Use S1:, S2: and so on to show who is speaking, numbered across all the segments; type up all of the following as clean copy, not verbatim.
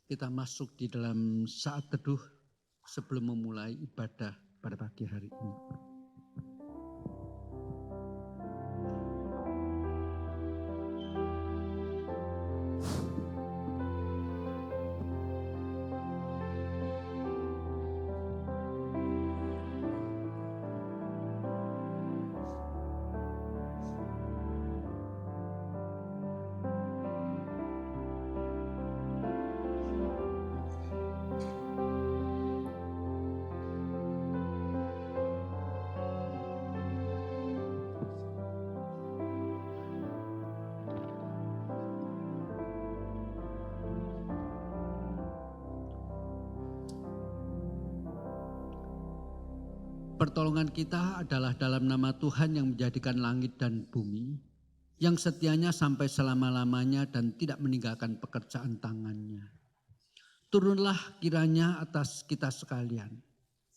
S1: kita masuk di dalam saat teduh sebelum memulai ibadah pada pagi hari ini. Pertolongan kita adalah dalam nama Tuhan yang menjadikan langit dan bumi, yang setianya sampai selama-lamanya dan tidak meninggalkan pekerjaan tangannya. Turunlah kiranya atas kita sekalian,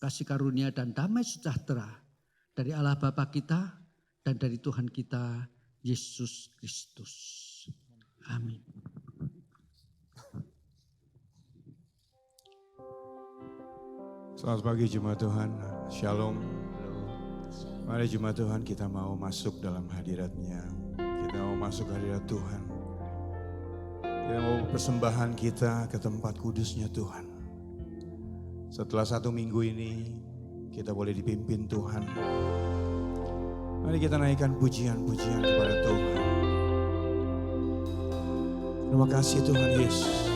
S1: kasih karunia dan damai sejahtera dari Allah Bapa kita dan dari Tuhan kita, Yesus Kristus. Amin.
S2: Selamat pagi jemaat Tuhan, Shalom. Mari jemaat Tuhan kita mau masuk dalam hadirat-Nya. Kita mau masuk hadirat Tuhan. Kita mau persembahan kita ke tempat kudusnya Tuhan. Setelah 1 minggu ini kita boleh dipimpin Tuhan. Mari kita naikkan pujian-pujian kepada Tuhan. Terima kasih Tuhan Yesus.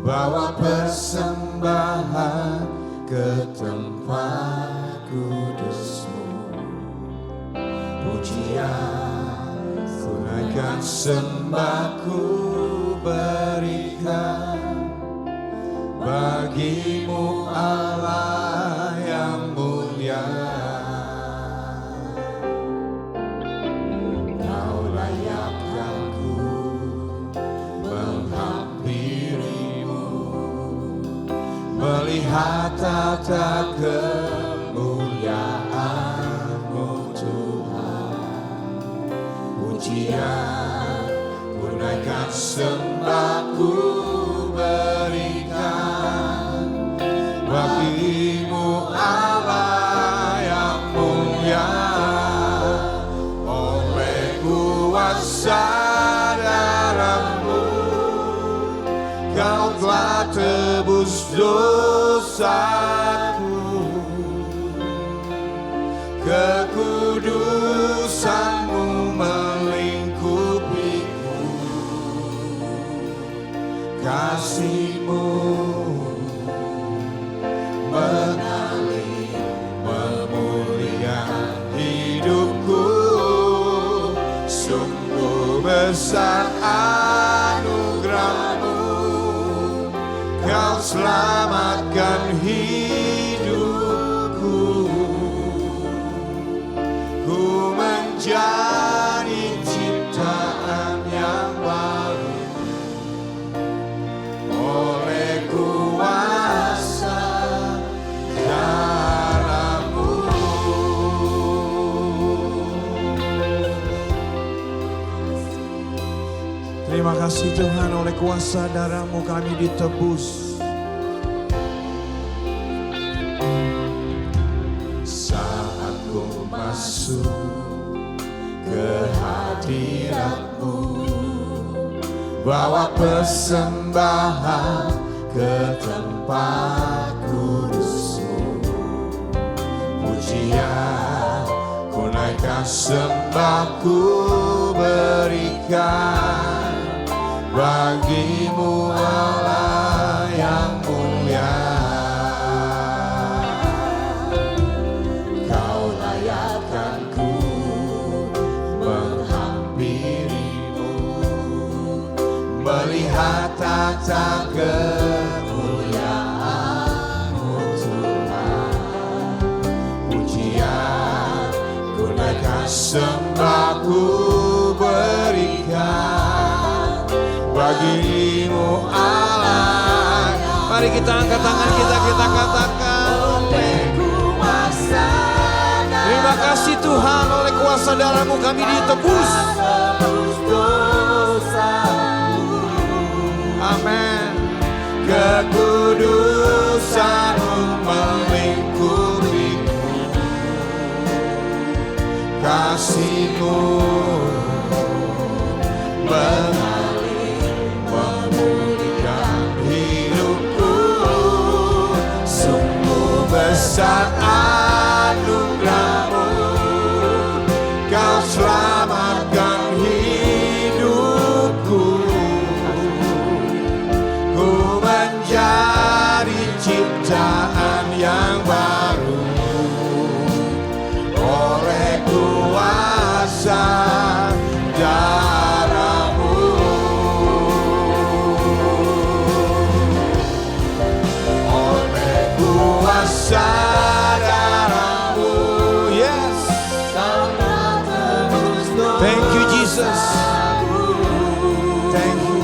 S3: Bawa persembahan ke tempat kudus-Mu. Pujian ku naikkan, sembahku berikan bagi-Mu Allah yang mulia. Kau layakkan ku melihat tata kemuliaan-Mu Tuhan. Pujian ku naikkan, sembahku berikan bagi-Mu Allah yang mulia. Oleh kuasa darah-Mu Kau telah tebus dosaku, kekudusan-Mu melingkupiku, kasih-Mu mengalir memulihkan hidupku. Sungguh besar anugerah-Mu, Kau selamatkan hidupku. Ku menjadi ciptaan yang baru oleh kuasa darah-Mu.
S2: Terima kasih Tuhan, oleh kuasa darah-Mu kami ditebus.
S3: Saat ku masuk ke hadirat-Mu, bawa persembahan ke tempat kudus-Mu. Pujian ku naikkan, sembahku berikan bagi-Mu Allah yang mulia. Kau layakkan ku menghampiri-Mu, melihat nyata kemuliaan-Mu Tuhan. Pujian ku naikkan, sembah ku berikan bagi-Mu Allah.
S2: Mari kita angkat tangan kita katakan.
S3: Oleh kuasa
S2: Terima kasih Tuhan, oleh kuasa darah-Mu kami ditebus.
S3: dosa-Mu.
S2: Amin.
S3: Kekudusan-Mu melingkupiku, kasih-Mu mengalir memulihkan hidupku. Sungguh besar anugerah-Mu, Kau selamatkan hidupku. Ku menjadi ciptaan yang baru oleh kuasa darah-Mu. Oleh kuasa darah-Mu, yes. Thank you Jesus. Thank you.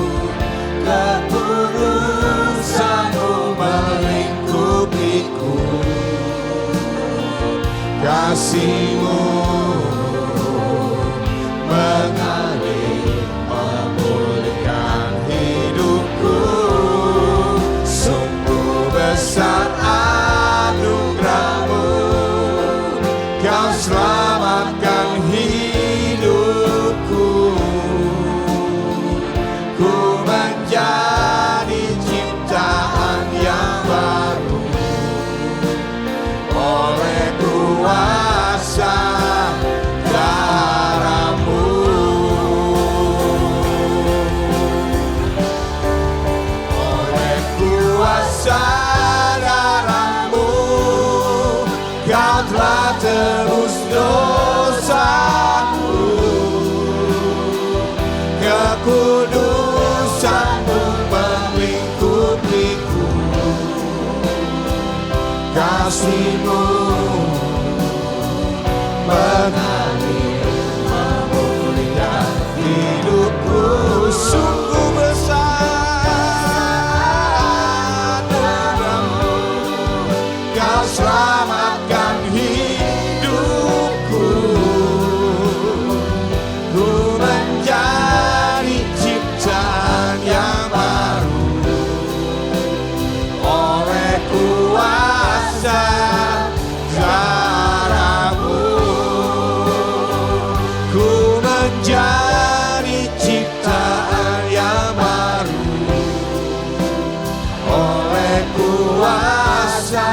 S3: Kekudusan-Mu melingkupiku, kasih-Mu mengalir memulihkan hidupku. Sungguh besar anugerah-Mu, Kau selamatkan hidupku. Ku menjadi ciptaan yang baru oleh kuasa darah-Mu. Oleh kuasa darah-Mu, Kau telah tebus dosaku. Kekudusan-Mu melingkupiku, kasih-Mu mengalir memulihkan hidupku. Sungguh besar anugerah-Mu, Kau selamatkan hidupku. Ku menjadi ciptaan yang baru oleh kuasa darah-Mu. Ku menjadi ciptaan yang baru oleh kuasa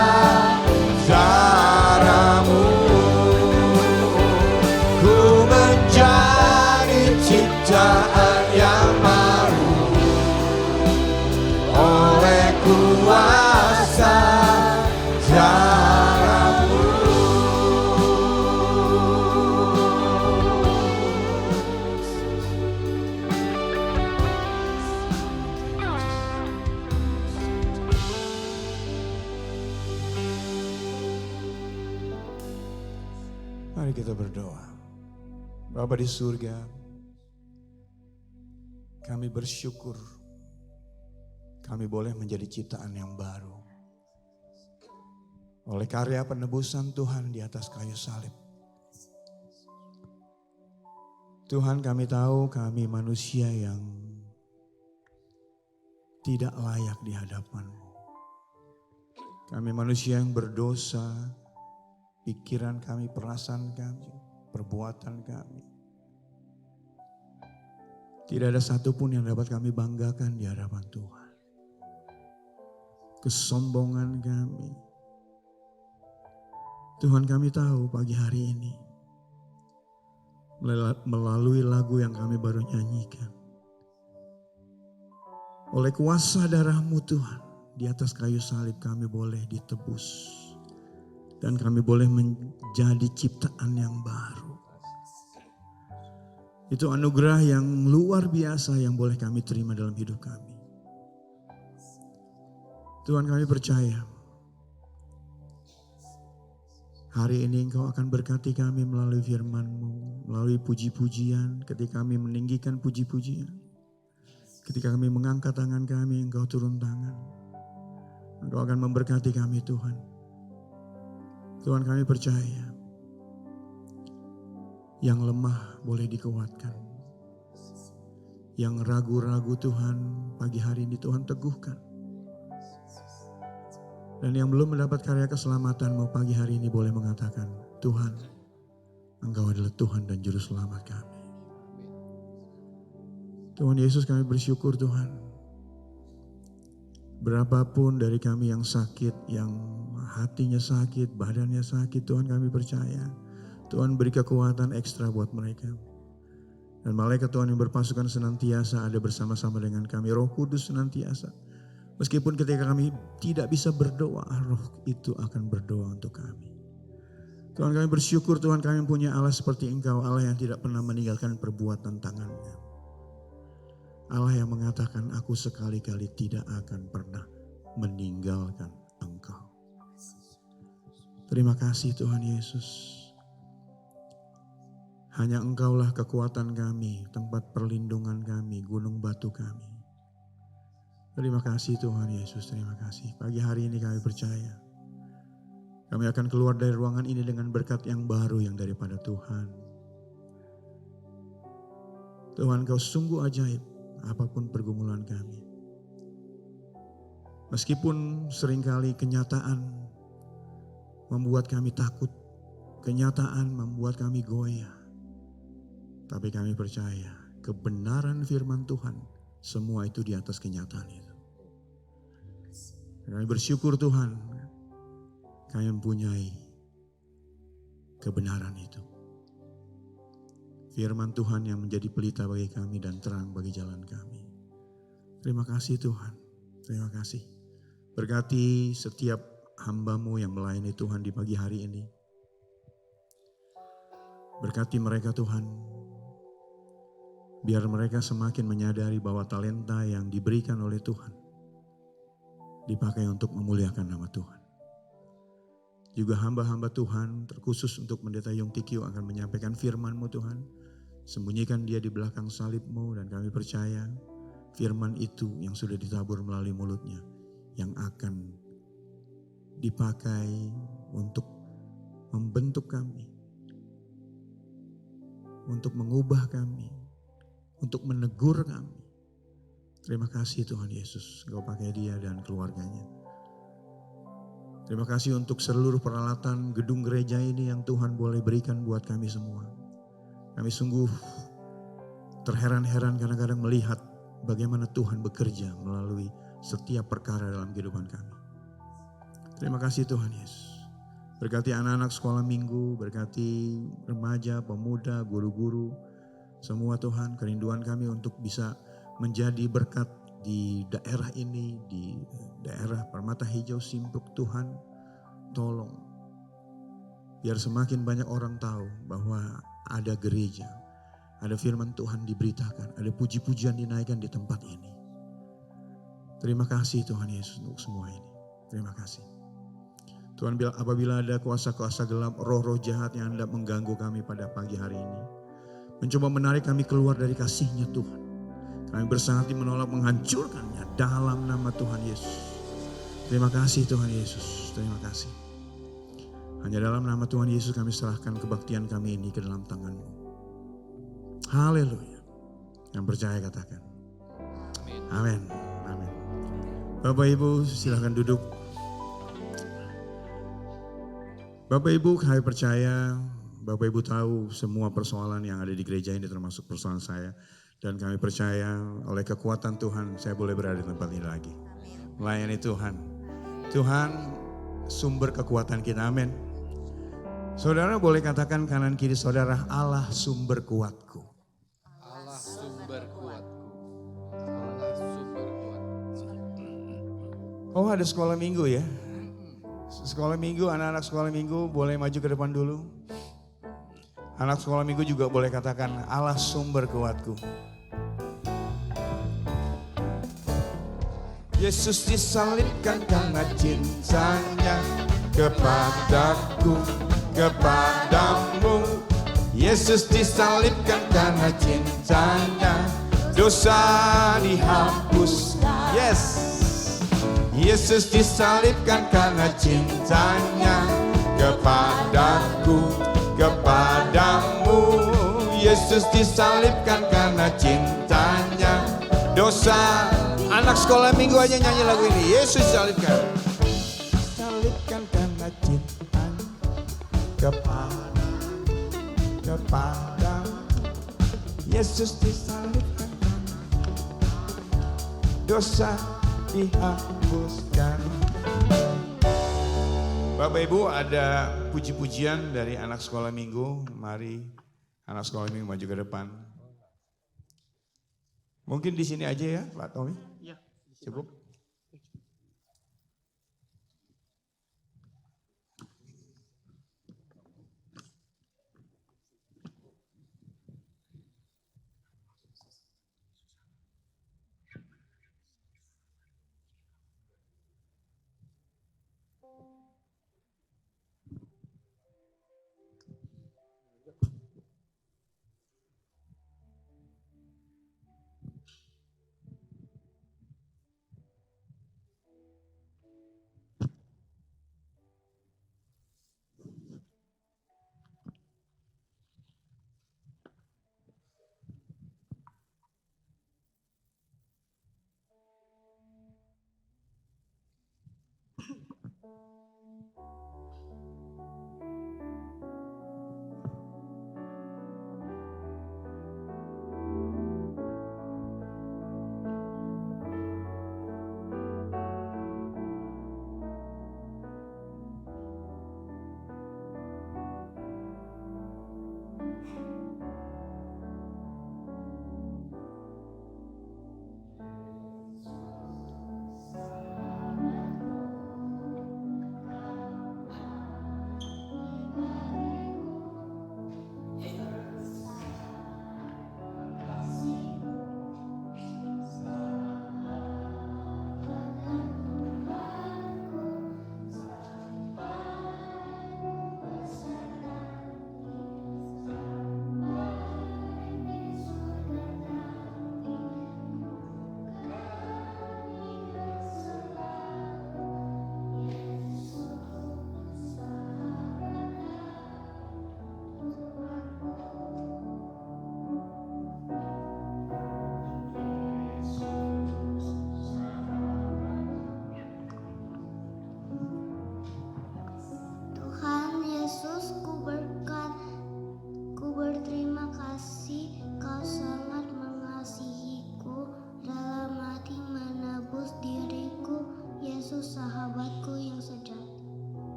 S3: darah-Mu. Ku menjadi ciptaan yang baru oleh kuasa darah-Mu.
S2: Mari kita berdoa. Bapa di surga, kami bersyukur kami boleh menjadi ciptaan yang baru oleh karya penebusan Tuhan di atas kayu salib. Tuhan, kami tahu kami manusia yang tidak layak di hadapan-Mu. Kami manusia yang berdosa, pikiran kami, perasaan kami, perbuatan kami. Tidak ada satupun yang dapat kami banggakan di hadapan Tuhan. Kesombongan kami. Tuhan, kami tahu pagi hari ini melalui lagu yang kami baru nyanyikan, oleh kuasa darah-Mu Tuhan, di atas kayu salib kami boleh ditebus. Dan kami boleh menjadi ciptaan yang baru. Itu anugerah yang luar biasa yang boleh kami terima dalam hidup kami. Tuhan, kami percaya hari ini Engkau akan berkati kami melalui firman-Mu, melalui puji-pujian. Ketika kami meninggikan puji-pujian, ketika kami mengangkat tangan kami, Engkau turun tangan. Engkau akan memberkati kami Tuhan. Tuhan, kami percaya yang lemah boleh dikuatkan. Yang ragu-ragu Tuhan, pagi hari ini Tuhan teguhkan. Dan yang belum mendapat karya keselamatan-Mu pagi hari ini boleh mengatakan, Tuhan, Engkau adalah Tuhan dan Juru Selamat kami. Tuhan Yesus, kami bersyukur Tuhan. Berapapun dari kami yang sakit, yang hatinya sakit, badannya sakit, Tuhan kami percaya. Tuhan beri kekuatan ekstra buat mereka. Dan malaikat Tuhan yang berpasukan senantiasa ada bersama-sama dengan kami. Roh Kudus senantiasa. Meskipun ketika kami tidak bisa berdoa, Roh itu akan berdoa untuk kami. Tuhan, kami bersyukur Tuhan kami punya Allah seperti Engkau, Allah yang tidak pernah meninggalkan perbuatan tangan-Nya. Allah yang mengatakan, aku sekali-kali tidak akan pernah meninggalkan Engkau. Terima kasih Tuhan Yesus. Hanya Engkaulah kekuatan kami, tempat perlindungan kami, gunung batu kami. Terima kasih Tuhan Yesus, terima kasih. Pagi hari ini kami percaya. Kami akan keluar dari ruangan ini dengan berkat yang baru yang daripada Tuhan. Tuhan, Kau sungguh ajaib apapun pergumulan kami. Meskipun seringkali kenyataan membuat kami takut, kenyataan membuat kami goyah. Tapi kami percaya kebenaran firman Tuhan, semua itu di atas kenyataan itu. Kami bersyukur Tuhan, kami mempunyai kebenaran itu. Firman Tuhan yang menjadi pelita bagi kami dan terang bagi jalan kami. Terima kasih Tuhan, terima kasih. Berkati setiap hamba-Mu yang melayani Tuhan di pagi hari ini. Berkati mereka Tuhan, biar mereka semakin menyadari bahwa talenta yang diberikan oleh Tuhan dipakai untuk memuliakan nama Tuhan. Juga hamba-hamba Tuhan terkhusus untuk Pendeta Yung Tikio akan menyampaikan firman-Mu Tuhan. Sembunyikan dia di belakang salib-Mu dan kami percaya firman itu yang sudah ditabur melalui mulutnya yang akan dipakai untuk membentuk kami, untuk mengubah kami, untuk menegur kami. Terima kasih Tuhan Yesus, Engkau pakai dia dan keluarganya. Terima kasih untuk seluruh peralatan gedung gereja ini yang Tuhan boleh berikan buat kami semua. Kami sungguh terheran-heran kadang-kadang melihat bagaimana Tuhan bekerja melalui setiap perkara dalam kehidupan kami. Terima kasih Tuhan Yesus. Berkati anak-anak sekolah minggu, berkati remaja, pemuda, guru-guru. Semua Tuhan, kerinduan kami untuk bisa menjadi berkat di daerah ini, di daerah Permata Hijau Simpuk. Tuhan, tolong biar semakin banyak orang tahu bahwa ada gereja, ada firman Tuhan diberitakan, ada puji-pujian dinaikkan di tempat ini. Terima kasih Tuhan Yesus untuk semua ini. Terima kasih. Tuhan, apabila ada kuasa-kuasa gelap, roh-roh jahat yang hendak mengganggu kami pada pagi hari ini, mencoba menarik kami keluar dari kasih-Nya Tuhan, kami bersehati menolak menghancurkannya dalam nama Tuhan Yesus. Terima kasih Tuhan Yesus, terima kasih. Hanya dalam nama Tuhan Yesus kami serahkan kebaktian kami ini ke dalam tangan-Mu. Haleluya. Yang percaya katakan. Amin. Amin. Bapak Ibu silahkan duduk. Bapak Ibu, kami percaya Bapak Ibu tahu semua persoalan yang ada di gereja ini termasuk persoalan saya. Dan kami percaya oleh kekuatan Tuhan saya boleh berada di tempat ini lagi. Melayani Tuhan. Tuhan sumber kekuatan kita, amin. Saudara boleh katakan kanan kiri saudara, Allah sumber kuatku.
S4: Allah sumber kuatku. Allah sumber kuatku.
S2: Oh ada sekolah minggu ya. Sekolah minggu, anak-anak sekolah minggu boleh maju ke depan dulu. Anak sekolah minggu juga boleh katakan Allah sumber kuatku. Yesus disalibkan karena cintanya kepadaku, kepadamu. Yesus disalibkan karena cintanya, dosa dihapuskan. Yes. Yesus disalibkan karena cintanya kepadaku, kepadamu. Yesus disalibkan karena cintanya, dosa. Anak sekolah minggu aja nyanyi lagu ini. Yesus disalibkan. Disalibkan karena cintanya kepadamu. Yesus disalibkan karena dosa dihapuskan. Bapak Ibu, ada puji-pujian dari anak sekolah minggu. Mari anak sekolah minggu maju ke depan. Mungkin di sini aja ya Pak Tommy?
S1: Ya,
S2: Cukup.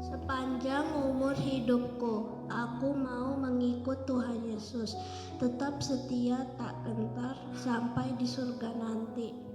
S5: Sepanjang umur hidupku, aku mau mengikut Tuhan Yesus, tetap setia tak gentar sampai di surga nanti.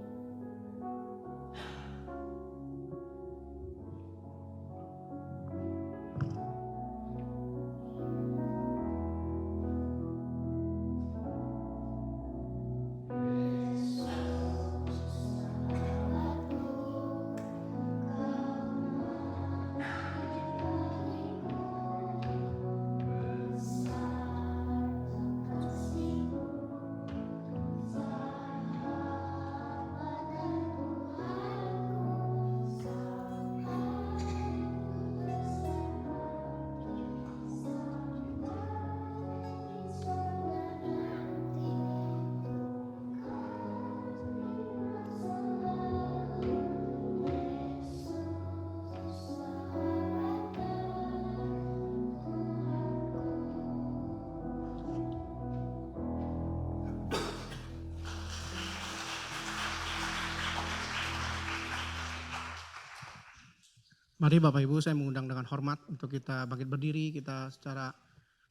S6: Mari Bapak Ibu, saya mengundang dengan hormat untuk kita bangkit berdiri, kita secara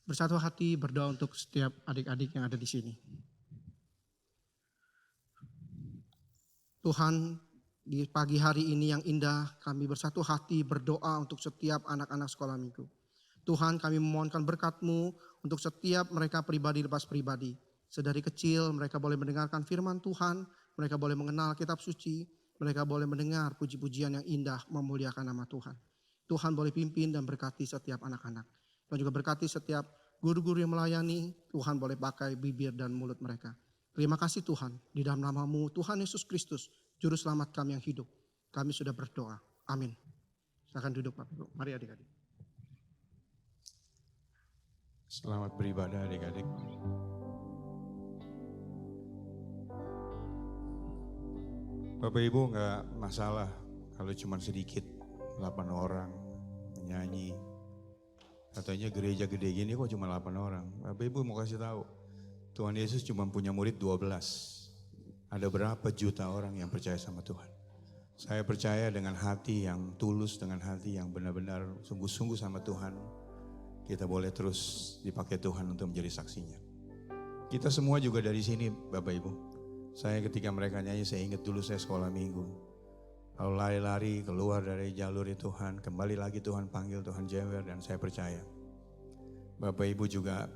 S6: bersatu hati berdoa untuk setiap adik-adik yang ada di sini. Tuhan, di pagi hari ini yang indah, kami bersatu hati berdoa untuk setiap anak-anak sekolah minggu. Tuhan, kami memohonkan berkat-Mu untuk setiap mereka pribadi lepas pribadi. Sedari kecil mereka boleh mendengarkan firman Tuhan, mereka boleh mengenal kitab suci, mereka boleh mendengar puji-pujian yang indah memuliakan nama Tuhan. Tuhan boleh pimpin dan berkati setiap anak-anak. Dan juga berkati setiap guru-guru yang melayani, Tuhan boleh pakai bibir dan mulut mereka. Terima kasih Tuhan, di dalam nama-Mu Tuhan Yesus Kristus, Juru Selamat kami yang hidup. Kami sudah berdoa. Amin. Silakan duduk Bapak Ibu. Mari adik-adik.
S2: Selamat beribadah adik-adik. Bapak Ibu nggak masalah kalau cuma sedikit, 8 orang menyanyi. Katanya gereja gede gini kok cuma 8 orang. Bapak Ibu mau kasih tahu, Tuhan Yesus cuma punya murid 12. Ada berapa juta orang yang percaya sama Tuhan. Saya percaya dengan hati yang tulus, dengan hati yang benar-benar sungguh-sungguh sama Tuhan. Kita boleh terus dipakai Tuhan untuk menjadi saksinya. Kita semua juga dari sini Bapak Ibu. Saya ketika mereka nyanyi, saya ingat dulu saya sekolah minggu. Lalu lari-lari keluar dari jalur Tuhan, kembali lagi Tuhan panggil, Tuhan jewer, dan saya percaya Bapak Ibu juga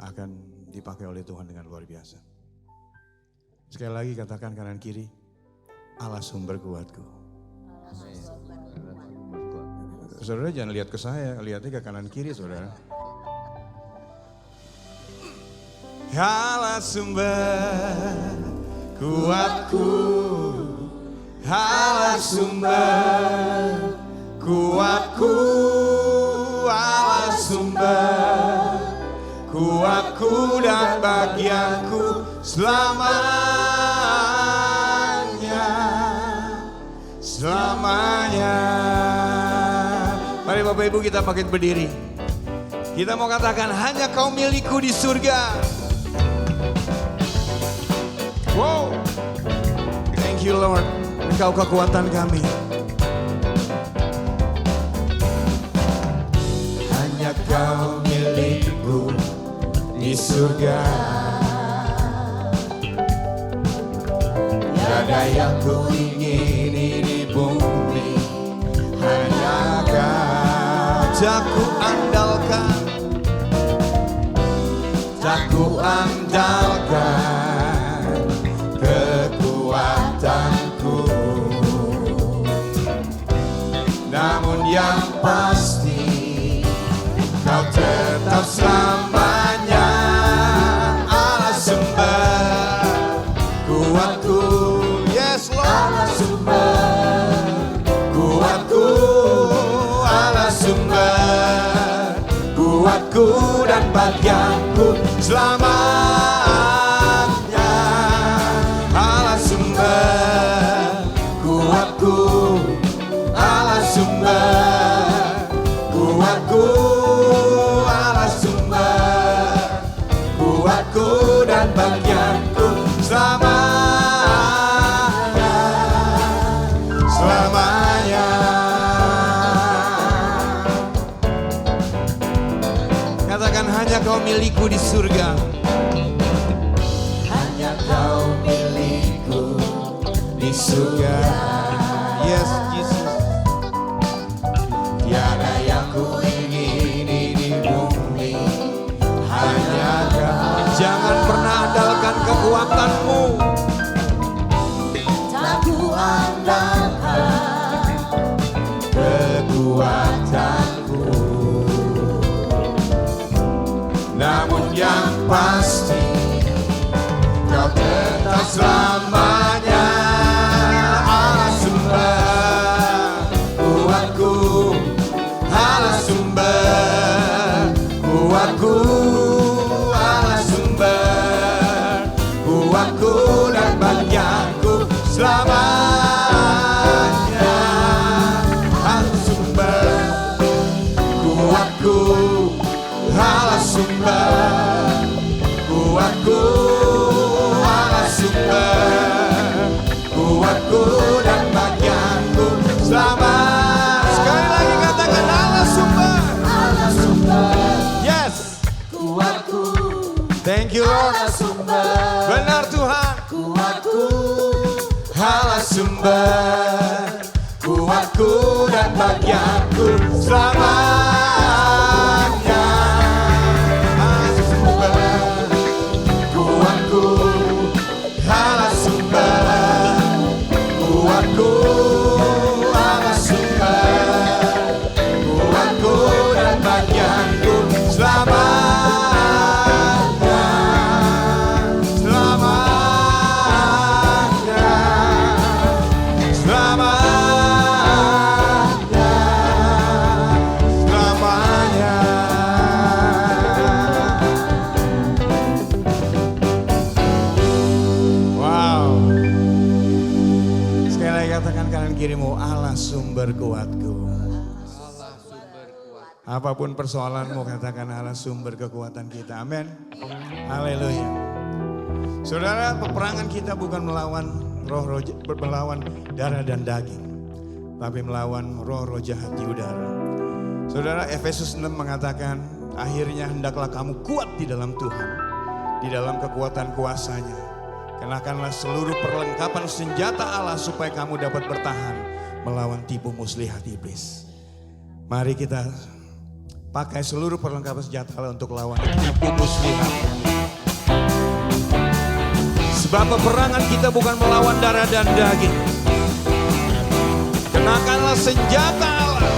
S2: akan dipakai oleh Tuhan dengan luar biasa. Sekali lagi katakan kanan kiri, Allah sumber kuatku. Saudara jangan lihat ke saya, lihatnya ke kanan kiri saudara. Allah sumber kuatku, Allah sumber kuatku, Allah sumber kuatku dan bagianku selamanya. Mari Bapak Ibu kita bangkit berdiri. Kita mau katakan hanya Kau milikku di surga. Wow, thank you Lord, Engkau kekuatan kami. Hanya Kau milikku di surga. Tiada yang ku ingini di bumi, hanya Kau. Tak ku andalkan, tak ku andalkan kekuatanku. Namun yang pasti Kau tetap selamanya Allah sumber kuatku. Yes Lord, Allah sumber kuatku, Allah sumber kuatku dan bagianku selamanya. Allah sumber kuatku, Allah sumber kuatku, Allah sumber kuatku dan bagianku selamanya, selamanya. Katakan hanya Kau milikku di surga. Hanya Kau milikku di surga. Yes Jesus. Tiada yang ku ingini di bumi, hanya Kau. Jangan pernah andalkan kekuatanmu. Tak ku andalkan kekuatanku. Namun yang pasti Kau tetap selamanya Allah sumber kuatku, Allah sumber kuatku, Allah sumber kuatku dan bagianku selamanya. Allah sumber kuatku, Allah sumber kuatku, Allah sumber kuatku dan bagianku selamanya. Sekali lagi katakan Allah sumber, Allah sumber. Yes, kuatku. Thank you Lord. Allah sumber. Benar Tuhan. Kuatku, Allah sumber kuatku dan bagianku selamanya. Allah sumber kuatku, Allah sumber kirimu, Allah sumber kuatku.
S4: Allah sumber kuat.
S2: Apapun persoalanmu, katakan Allah sumber kekuatan kita. Amin. Haleluya. Saudara, peperangan kita bukan melawan melawan darah dan daging, tapi melawan roh-roh jahat di udara. Saudara, Efesus 6 mengatakan, akhirnya hendaklah kamu kuat di dalam Tuhan, di dalam kekuatan kuasa-Nya. Kenakanlah seluruh perlengkapan senjata Allah supaya kamu dapat bertahan melawan tipu muslihat iblis. Mari kita pakai seluruh perlengkapan senjata Allah untuk lawan tipu muslihat. Sebab peperangan kita bukan melawan darah dan daging. Kenakanlah senjata Allah.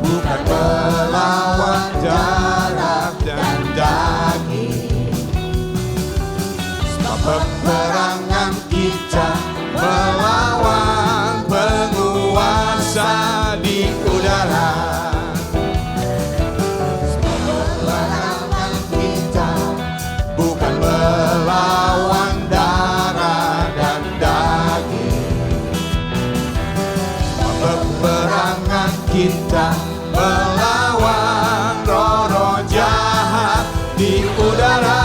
S2: Bukan melawan darah dan daging. Sebab peperangan kita melawan penguasa di udara. Peperangan kita bukan melawan darah dan daging. Peperangan kita melawan roh-roh jahat di udara.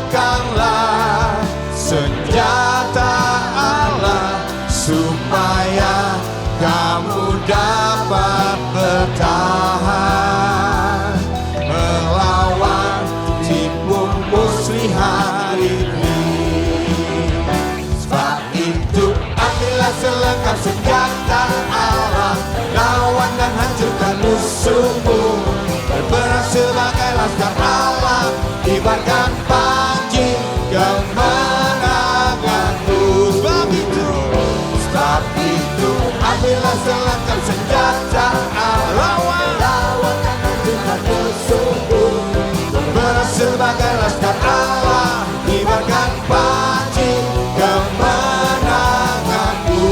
S2: Kenakanlah senjata Allah supaya kamu dapat bertahan melawan tipu muslihat iblis. Sebab itu ambillah selengkap senjata Allah, lawan dan hancurkan musuhmu. Berperang sebagai laskar Allah, kibarkan panji kemenanganmu. Sebab itu ambillah selengkap senjata Allah, lawan dan hancurkan musuhmu. Berperang sebagai laskar Allah, kibarkan panji kemenanganmu.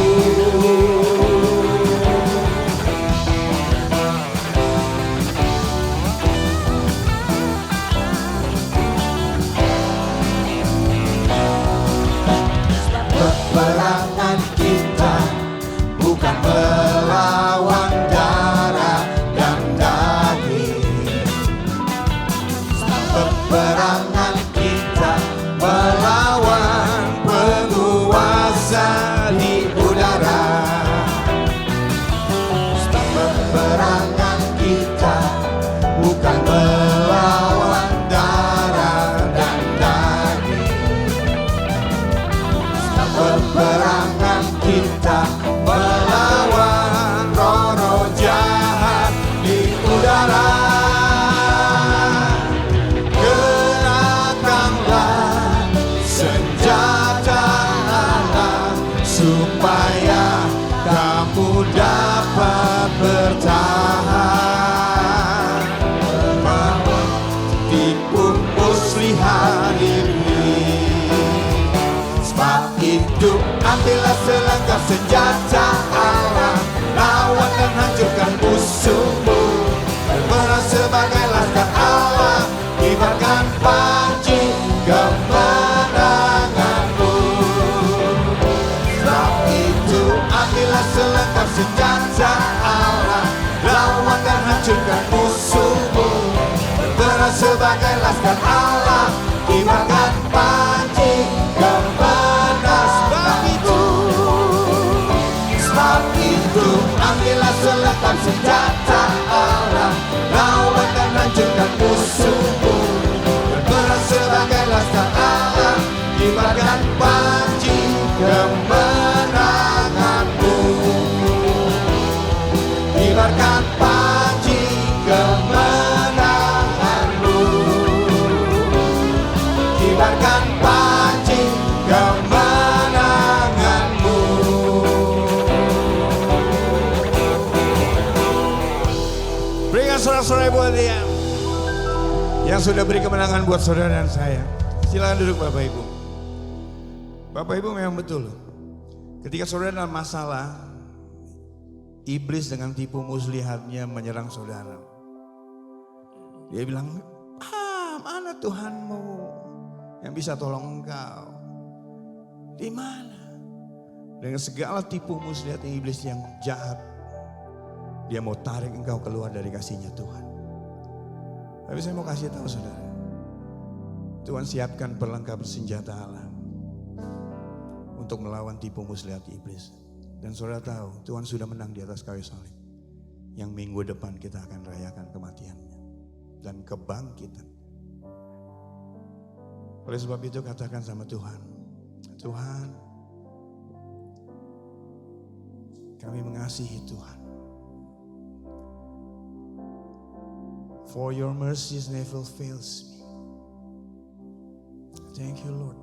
S2: Peperangan kita bukan melawan darah dan daging. Peperangan kita melawan penguasa di udara. Peperangan kita bukan melawan darah dan daging. Peperangan kita melawan roh-roh jahat di udara. Kenakanlah senjata Allah supaya kamu dapat bertahan melawan tipu muslihat iblis. Sebab itu ambillah selengkap senjata Allah, lawan dan hancurkan musuhmu. Berperang sebagai laskar Allah, kibarkan panji kemenanganmu. Sebab itu ambillah selengkap senjata Allah, lawan dan hancurkan musuhmu. Berperang sebagai laskar Allah, kibarkan panji kemenanganmu. Sebab itu ambillah selengkap senjata Allah, lawan dan hancurkan musuhmu. Berperang sebagai laskar Allah, kibarkan panji kemenanganmu. Kibarkan panji kemenanganmu. Kibarkan panji kemenanganmu. Berikan sorak-sorai buat dia yang sudah beri kemenangan buat saudara dan saya. Silakan duduk Bapak Ibu. Bapak Ibu memang betul. Ketika saudara dalam masalah, iblis dengan tipu muslihatnya menyerang saudara. Dia bilang, Tuhanmu yang bisa tolong engkau? Di mana? Dengan segala tipu muslihat iblis yang jahat, dia mau tarik engkau keluar dari kasihnya Tuhan. Tapi saya mau kasih tahu saudara, Tuhan siapkan perlengkapan senjata Allah untuk melawan tipu muslihat iblis. Dan saudara tahu Tuhan sudah menang di atas kayu salib. Yang minggu depan kita akan rayakan kematiannya dan kebangkitan. Oleh sebab itu katakan sama Tuhan, Tuhan, kami mengasihi Tuhan. For your mercies never fails me. Thank you, Lord.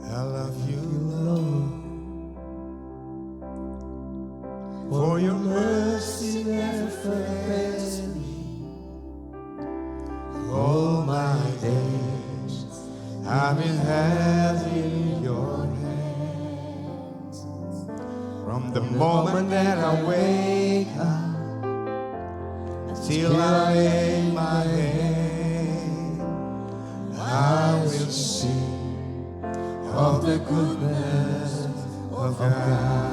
S2: I love you, Lord. For your mercy never fails me. All my days I've been held in your hands. From the moment that I wake up till I lay my head, I will sing of the goodness of God.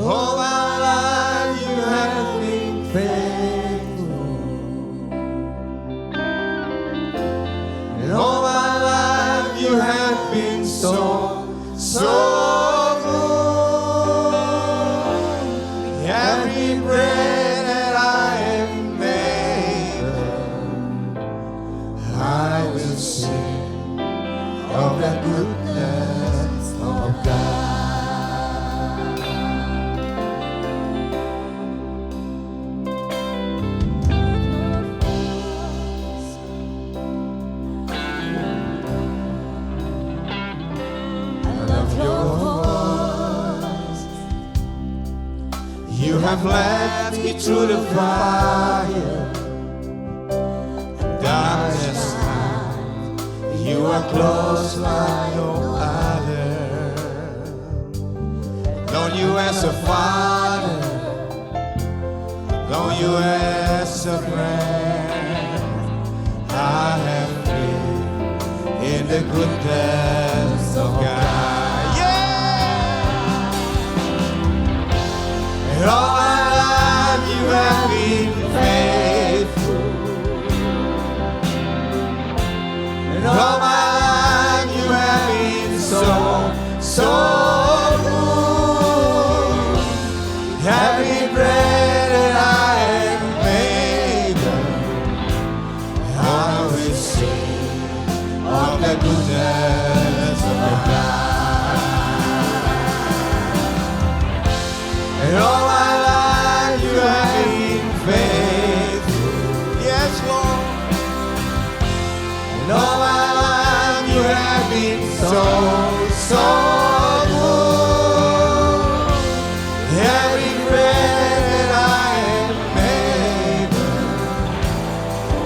S2: All my life you have been faithful, and all my life you have been so good. Every breath that I am able, I will sing of the goodness of God. You have led me through the fire, darkness night. You are close like no other. Known you as a father, known you as a friend. I have lived in the goodness of God. And all my life you have been faithful. And all my life you have been so good. Every breath that I am able, I will sing of the goodness of God. And all my life you have been faithful, yes Lord. And all my life you have been so good. Every breath that I am able,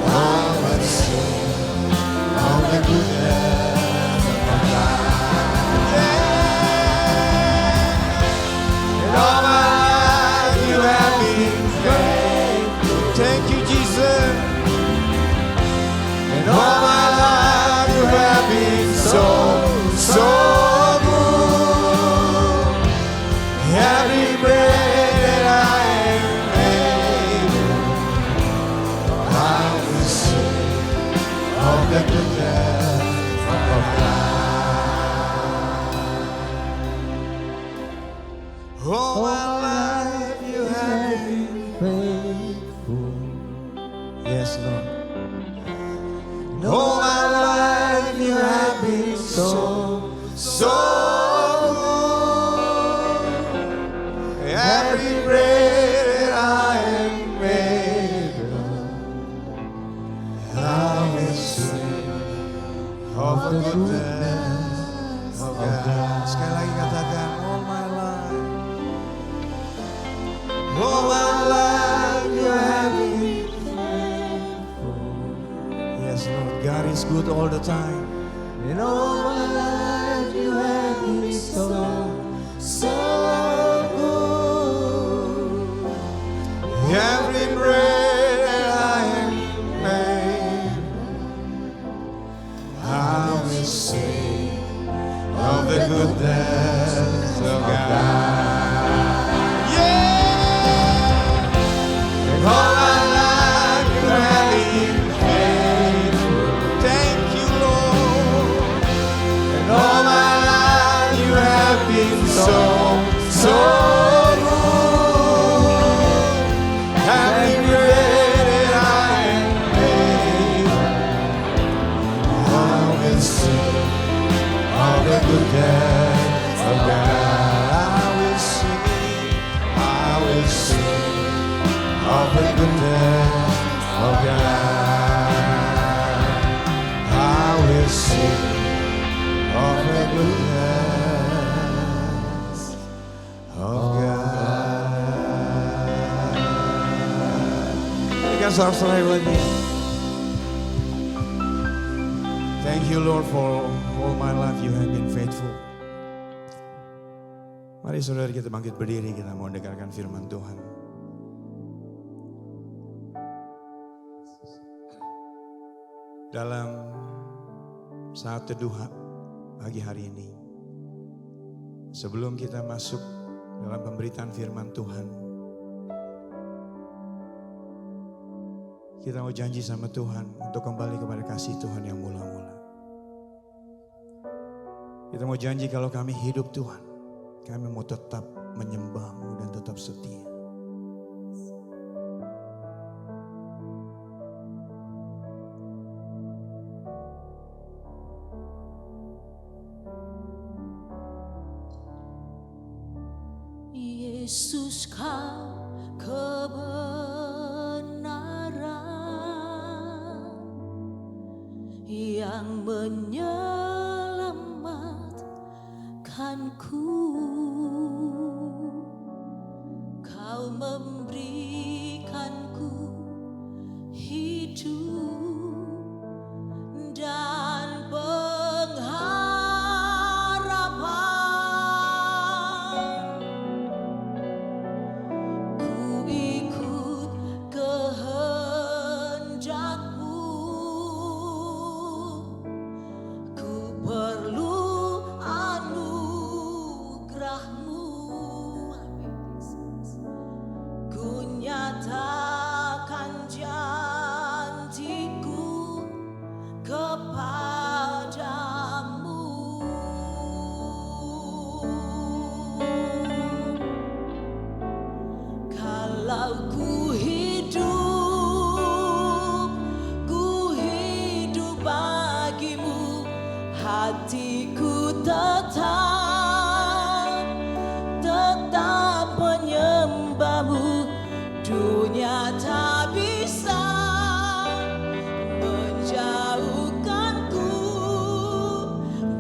S2: I will sing of the goodness of God. Yeah. And all my thank you, Jesus. And all my life you have been so good. Every breath that I am able, I will sing of the goodness of God. All my life you have been faithful. Yes, Lord. And all my life you have been so good. Every breath that I am able, I will sing of the goodness of God. Sekali lagi katakan, all my life. All my life you have been faithful. Yes, Lord, God is good all the time. And all my life you have been so will sing of the goodness of God. Yeah! And all my life you have been faithful. Thank you, Lord. And all my life you have been so good. Having created I am able. I will sing of the goodness of God. I will sing of the goodness of God. I will sing of the goodness of God. Berikan sorak-sorai lagi. Thank you, Lord, for all my life you have been faithful. Mari saudara kita bangkit berdiri, kita mau dengarkan firman Tuhan. Dalam saat teduh pagi hari ini, sebelum kita masuk dalam pemberitaan firman Tuhan, kita mau janji sama Tuhan untuk kembali kepada kasih Tuhan yang mula-mula. Kita mau janji kalau kami hidup Tuhan, kami mau tetap menyembah-Mu dan tetap setia.
S7: Yesus, Kau kebenaran yang menyelamatkanku. Kau memberikanku hidup dan pengharapan. Ku ikut kehendak-Mu. Ku perlu anugerah-Mu. Ku nyatakan janjiku kepadamu. Kalau ku hidup bagimu, hatiku tetap menyembah-Mu. Dunia tak bisa menjauhkanku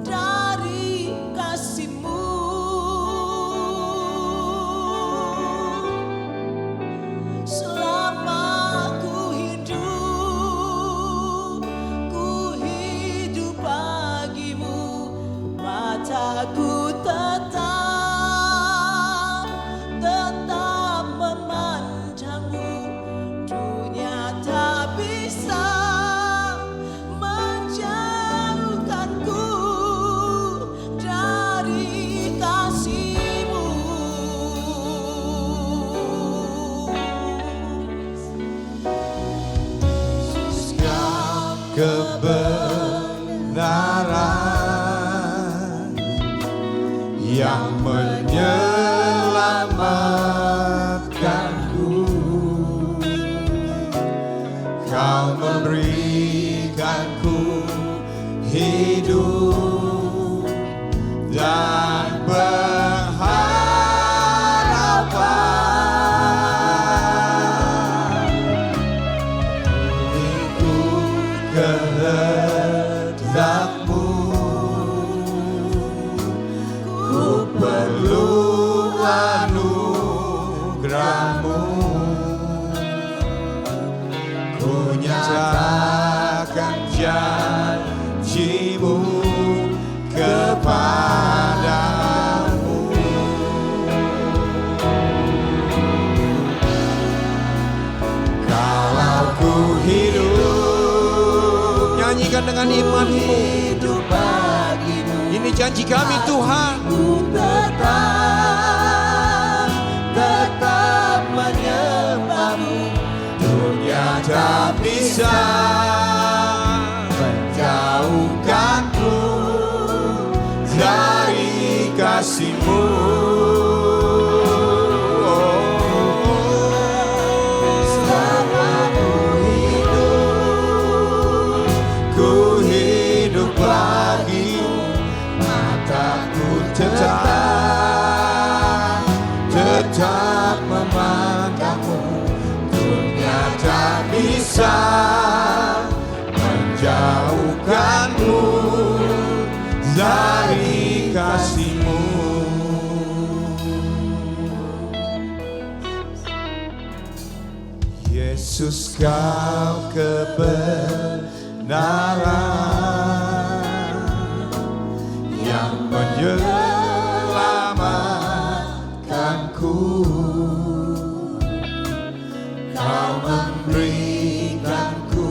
S7: dari kasih-Mu. Selama ku hidup bagimu, mataku tetap memandang-Mu. Dunia tak bisa menjauhkanku dari kasih-Mu.
S2: Kau kebenaran yang menyelamatkanku. Kau memberikanku hidup dan pengharapan. Ikut kehendak-Mu. Ku perlu anugerah-Mu. Ku nyatakan janji-Mu kepadamu. Kalau ku hidup, nyanyikan dengan iman-Mu. Penuhi janji kami Tuhan.
S7: Ku tetap menyembah-Mu.
S2: Dunia tak bisa menjauhkanku dari kasih-Mu.
S7: Selama
S2: Ku hidup bagimu, mataku tetap memandangmu. Dunia tak bisa menjauhkanmu dari kasih-Mu. Yesus, Kau kebenaran yang menyelamatkanku. Kau memberikanku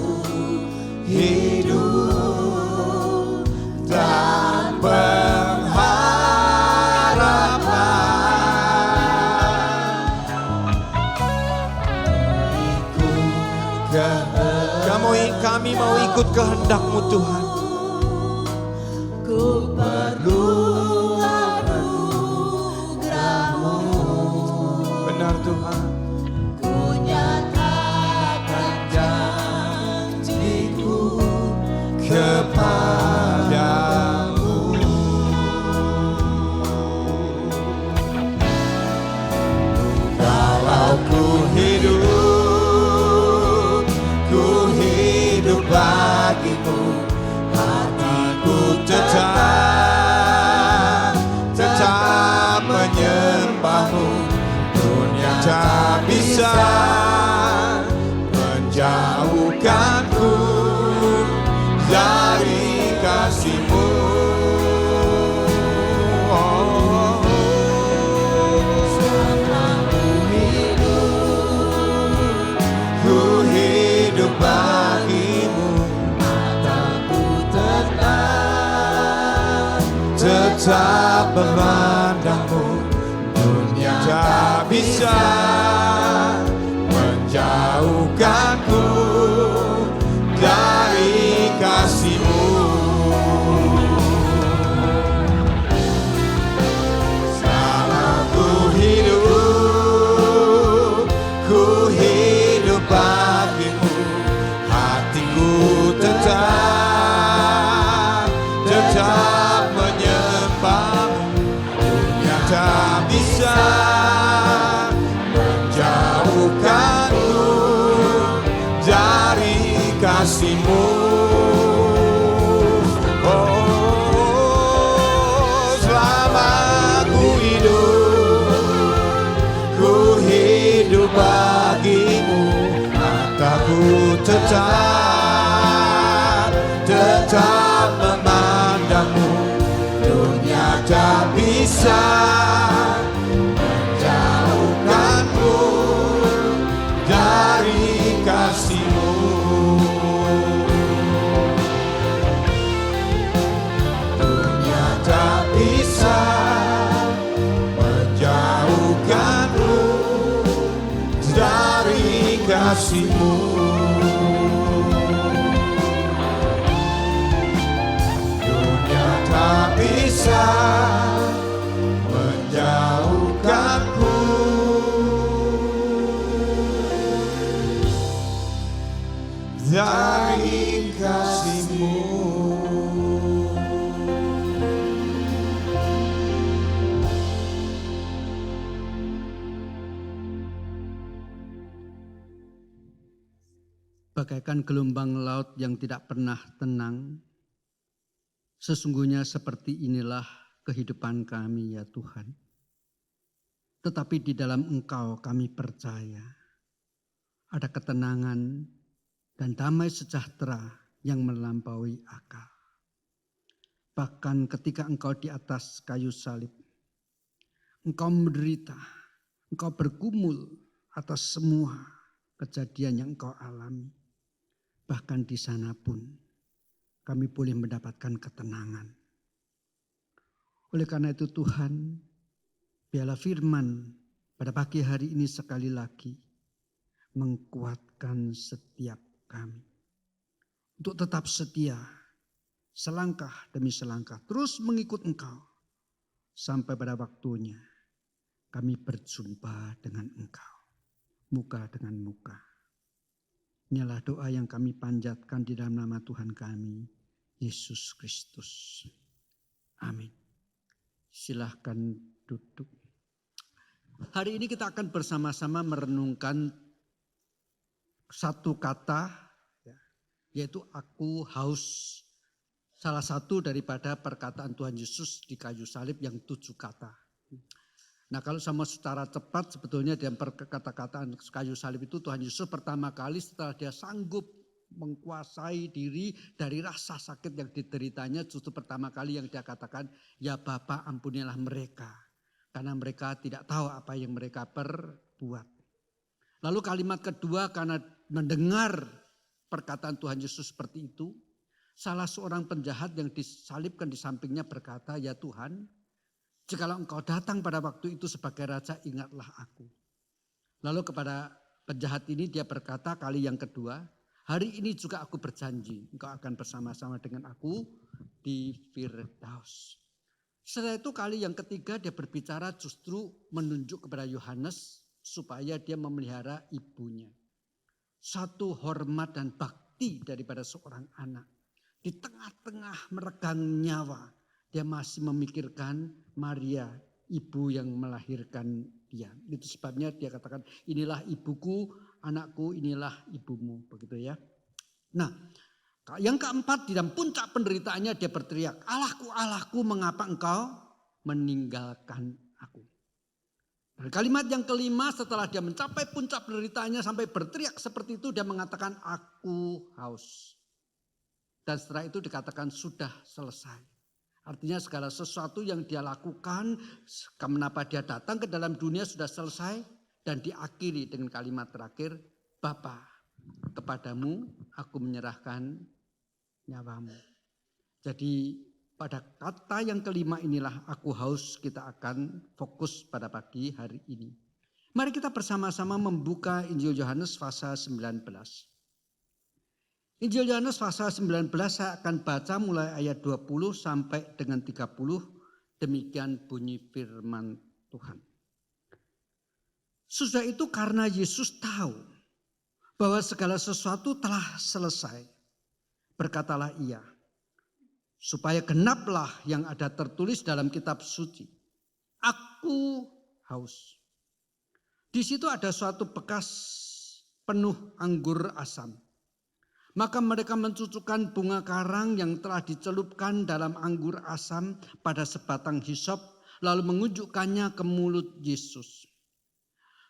S2: hidup dan pengharapan. Kami mau ikut kehendak-Mu Tuhan.
S7: ku perlu anugerah-Mu.
S2: Benar Tuhan.
S7: Ku nyatakan janjiku
S2: Kepadamu. Kalau ku hidup bagimu, hatiku tetap menyembah-Mu. Dunia tak bisa menjauhkanku dari kasih-Mu. Ku hidup bagimu, mataku tetap memandangmu. Dunia tak bisa menjauhkanku dari kasih-Mu. Selama ku hidup bagimu, hatiku tetap menyembah-Mu. Dunia tak bisa menjauhkanku dari kasih-Mu. Oh, selama ku hidup bagimu, mataku tetap memandangmu. Dunia tak bisa menjauhkanku dari kasih-Mu. Dunia tak bisa menjauhkanku dari kasih-Mu. Dunia tak bisa menjauhkanku dari kasih-Mu.
S1: Bagaikan gelombang laut yang tidak pernah tenang, sesungguhnya seperti inilah kehidupan kami ya Tuhan. Tetapi di dalam Engkau kami percaya ada ketenangan dan damai sejahtera yang melampaui akal. Bahkan ketika Engkau di atas kayu salib, Engkau menderita, Engkau bergumul atas semua kejadian yang Engkau alami. Bahkan di sana pun kami boleh mendapatkan ketenangan. Oleh karena itu Tuhan, biarlah firman pada pagi hari ini sekali lagi menguatkan setiap kami. Untuk tetap setia, selangkah demi selangkah, terus mengikut Engkau. Sampai pada waktunya kami berjumpa dengan Engkau, muka dengan muka. Inilah doa yang kami panjatkan di dalam nama Tuhan kami, Yesus Kristus. Amin. Silahkan duduk. Hari ini kita akan bersama-sama merenungkan satu kata, yaitu aku haus. Salah satu daripada perkataan Tuhan Yesus di kayu salib yang 7 kata. Nah kalau sama secara cepat sebetulnya dalam kata-kataan kayu salib itu Tuhan Yesus pertama kali setelah dia sanggup mengkuasai diri dari rasa sakit yang dideritanya, justru pertama kali yang dia katakan, ya Bapa ampunilah mereka. Karena mereka tidak tahu apa yang mereka perbuat. Lalu kalimat kedua, karena mendengar perkataan Tuhan Yesus seperti itu, salah seorang penjahat yang disalibkan di sampingnya berkata, ya Tuhan, jikalau engkau datang pada waktu itu sebagai raja, ingatlah aku. Lalu kepada penjahat ini dia berkata kali yang kedua, hari ini juga aku berjanji, engkau akan bersama-sama dengan aku di Firdaus. Setelah itu kali yang ketiga dia berbicara justru menunjuk kepada Yohanes supaya dia memelihara ibunya. Satu hormat dan bakti daripada seorang anak. Di tengah-tengah meregang nyawa, dia masih memikirkan Maria, ibu yang melahirkan dia. Itu sebabnya dia katakan, inilah ibuku, anakku, inilah ibumu. Begitu ya. Nah, yang keempat, di dalam puncak penderitaannya dia berteriak, Allahku, Allahku, mengapa engkau meninggalkan aku? Dan kalimat yang kelima, setelah dia mencapai puncak penderitaannya sampai berteriak seperti itu, dia mengatakan, aku haus. Dan setelah itu dikatakan sudah selesai. Artinya segala sesuatu yang dia lakukan, kenapa dia datang ke dalam dunia sudah selesai. Dan diakhiri dengan kalimat terakhir, Bapa, kepadamu aku menyerahkan nyawamu. Jadi pada kata yang kelima inilah aku haus, kita akan fokus pada pagi hari ini. Mari kita bersama-sama membuka Injil Yohanes pasal 19. Injil Yohanes pasal 19 saya akan baca mulai ayat 20 sampai dengan 30. Demikian bunyi firman Tuhan. Sudah itu karena Yesus tahu bahwa segala sesuatu telah selesai. Berkatalah ia, supaya genaplah yang ada tertulis dalam kitab suci. Aku haus. Di situ ada suatu bekas penuh anggur asam. Maka mereka mencucukkan bunga karang yang telah dicelupkan dalam anggur asam pada sebatang hisop, lalu mengunjukkannya ke mulut Yesus.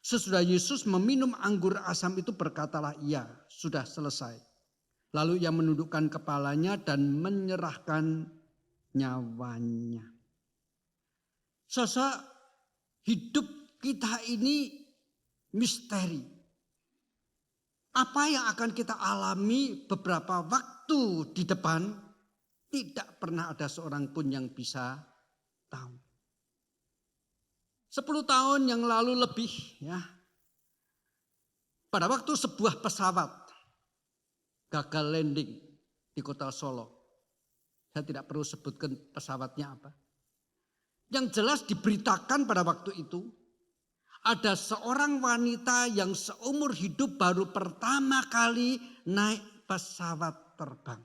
S1: Sesudah Yesus meminum anggur asam itu berkatalah ia, sudah selesai. Lalu ia menundukkan kepalanya dan menyerahkan nyawanya. Sosok hidup kita ini misteri. Apa yang akan kita alami beberapa waktu di depan, tidak pernah ada seorang pun yang bisa tahu. 10 tahun yang lalu lebih ya, pada waktu sebuah pesawat gagal landing di kota Solo. Saya tidak perlu sebutkan pesawatnya apa. Yang jelas diberitakan pada waktu itu, ada seorang wanita yang seumur hidup baru pertama kali naik pesawat terbang.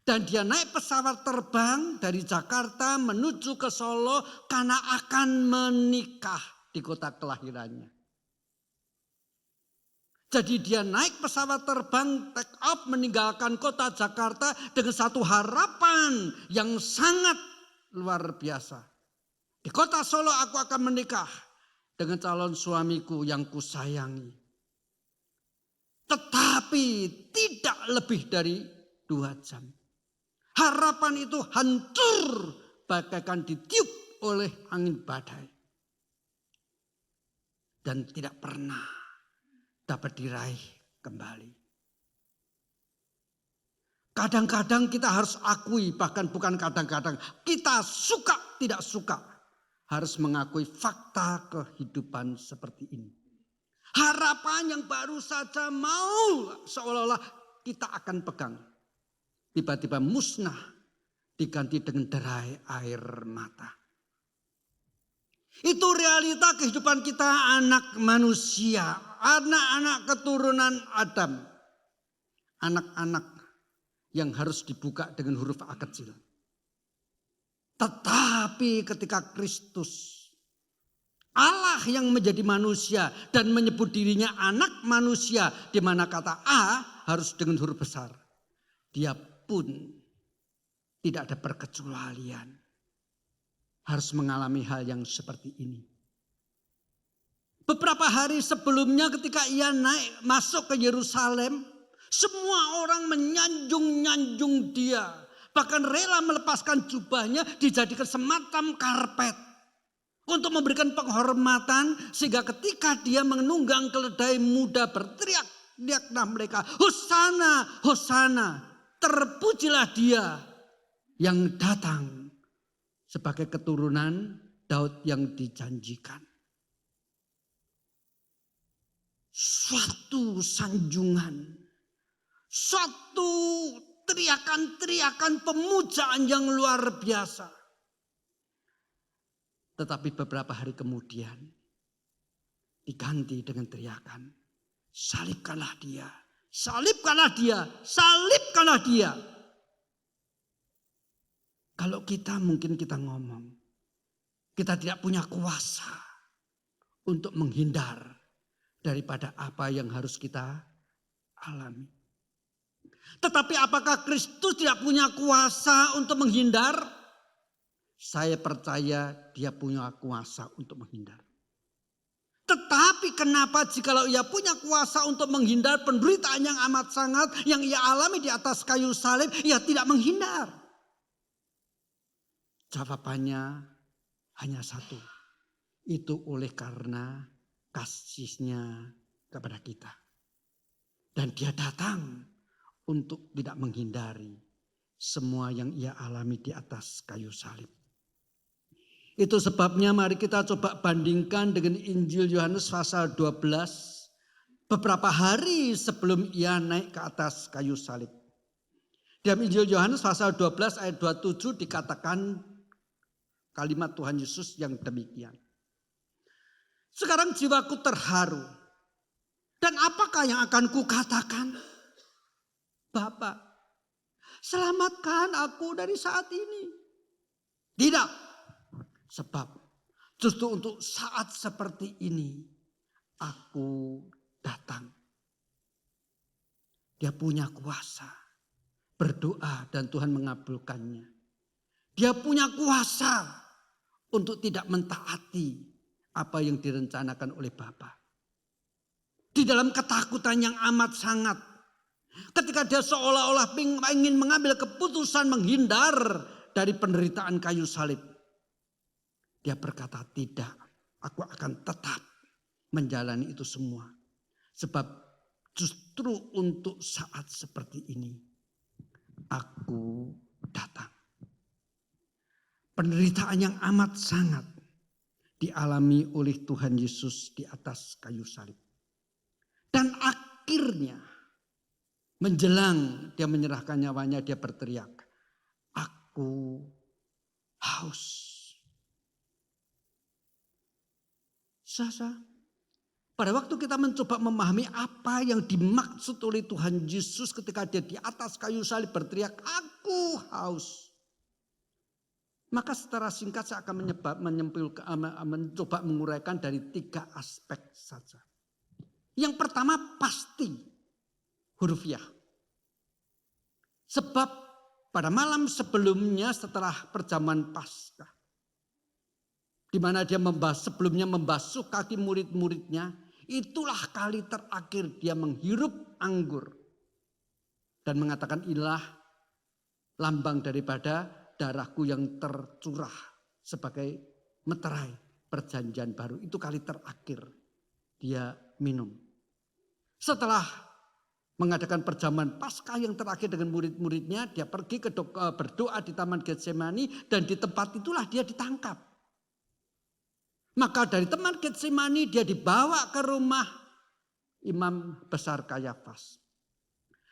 S1: Dan dia naik pesawat terbang dari Jakarta menuju ke Solo karena akan menikah di kota kelahirannya. Jadi dia naik pesawat terbang, take off meninggalkan kota Jakarta dengan satu harapan yang sangat luar biasa. Di kota Solo aku akan menikah dengan calon suamiku yang kusayangi. Tetapi tidak lebih dari 2 jam. Harapan itu hancur bagaikan ditiup oleh angin badai. Dan tidak pernah dapat diraih kembali. Kadang-kadang kita harus akui, bahkan bukan kadang-kadang, kita suka tidak suka harus mengakui fakta kehidupan seperti ini. Harapan yang baru saja mau seolah-olah kita akan pegang. Tiba-tiba musnah diganti dengan derai air mata. Itu realita kehidupan kita anak manusia. Anak-anak keturunan Adam. Anak-anak yang harus dibuka dengan huruf A kecil. Tetapi ketika Kristus, Allah yang menjadi manusia dan menyebut dirinya anak manusia, di mana kata A harus dengan huruf besar. Dia pun tidak ada perkecualian. Harus mengalami hal yang seperti ini. Beberapa hari sebelumnya ketika ia masuk ke Yerusalem, semua orang menyanjung-nyanjung dia. Bahkan rela melepaskan jubahnya dijadikan semacam karpet. Untuk memberikan penghormatan sehingga ketika dia menunggang keledai muda berteriak-teriaklah mereka. Hosana, Hosana, terpujilah dia yang datang sebagai keturunan Daud yang dijanjikan. Suatu sanjungan, suatu teriakan-teriakan pemujaan yang luar biasa. Tetapi beberapa hari kemudian diganti dengan teriakan, salibkanlah dia, salibkanlah dia, salibkanlah dia. Kalau kita mungkin kita ngomong, kita tidak punya kuasa untuk menghindar daripada apa yang harus kita alami. Tetapi apakah Kristus tidak punya kuasa untuk menghindar? Saya percaya dia punya kuasa untuk menghindar. Tetapi kenapa jikalau ia punya kuasa untuk menghindar penderitaan yang amat sangat yang ia alami di atas kayu salib, ia tidak menghindar? Jawabannya hanya satu. Itu oleh karena kasihnya kepada kita. Dan dia datang untuk tidak menghindari semua yang ia alami di atas kayu salib. Itu sebabnya mari kita coba bandingkan dengan Injil Yohanes pasal 12. Beberapa hari sebelum ia naik ke atas kayu salib. Dalam Injil Yohanes pasal 12 ayat 27 dikatakan kalimat Tuhan Yesus yang demikian. Sekarang jiwaku terharu. Dan apakah yang akan kukatakan? Bapa, selamatkan aku dari saat ini. Tidak. Sebab justru untuk saat seperti ini aku datang. Dia punya kuasa berdoa dan Tuhan mengabulkannya. Dia punya kuasa untuk tidak mentaati apa yang direncanakan oleh Bapa. Di dalam ketakutan yang amat sangat. Ketika dia seolah-olah ingin mengambil keputusan menghindar dari penderitaan kayu salib. Dia berkata, tidak, aku akan tetap menjalani itu semua. Sebab justru untuk saat seperti ini, aku datang. Penderitaan yang amat sangat dialami oleh Tuhan Yesus di atas kayu salib. Dan akhirnya menjelang dia menyerahkan nyawanya, dia berteriak, aku haus. Sasa, pada waktu kita mencoba memahami apa yang dimaksud oleh Tuhan Yesus ketika dia di atas kayu salib berteriak, aku haus. Maka secara singkat saya akan mencoba menguraikan dari 3 aspek saja. Yang pertama pasti hurufiah. Sebab pada malam sebelumnya setelah perjamuan Paskah, di mana dia sebelumnya membasuh kaki murid-muridnya, itulah kali terakhir dia menghirup anggur. Dan mengatakan inilah lambang daripada darahku yang tercurah sebagai meterai perjanjian baru. Itu kali terakhir dia minum. Setelah mengadakan perjamuan Paskah yang terakhir dengan murid-muridnya. Dia pergi berdoa di Taman Getsemani dan di tempat itulah dia ditangkap. Maka dari Taman Getsemani dia dibawa ke rumah Imam Besar Kayafas.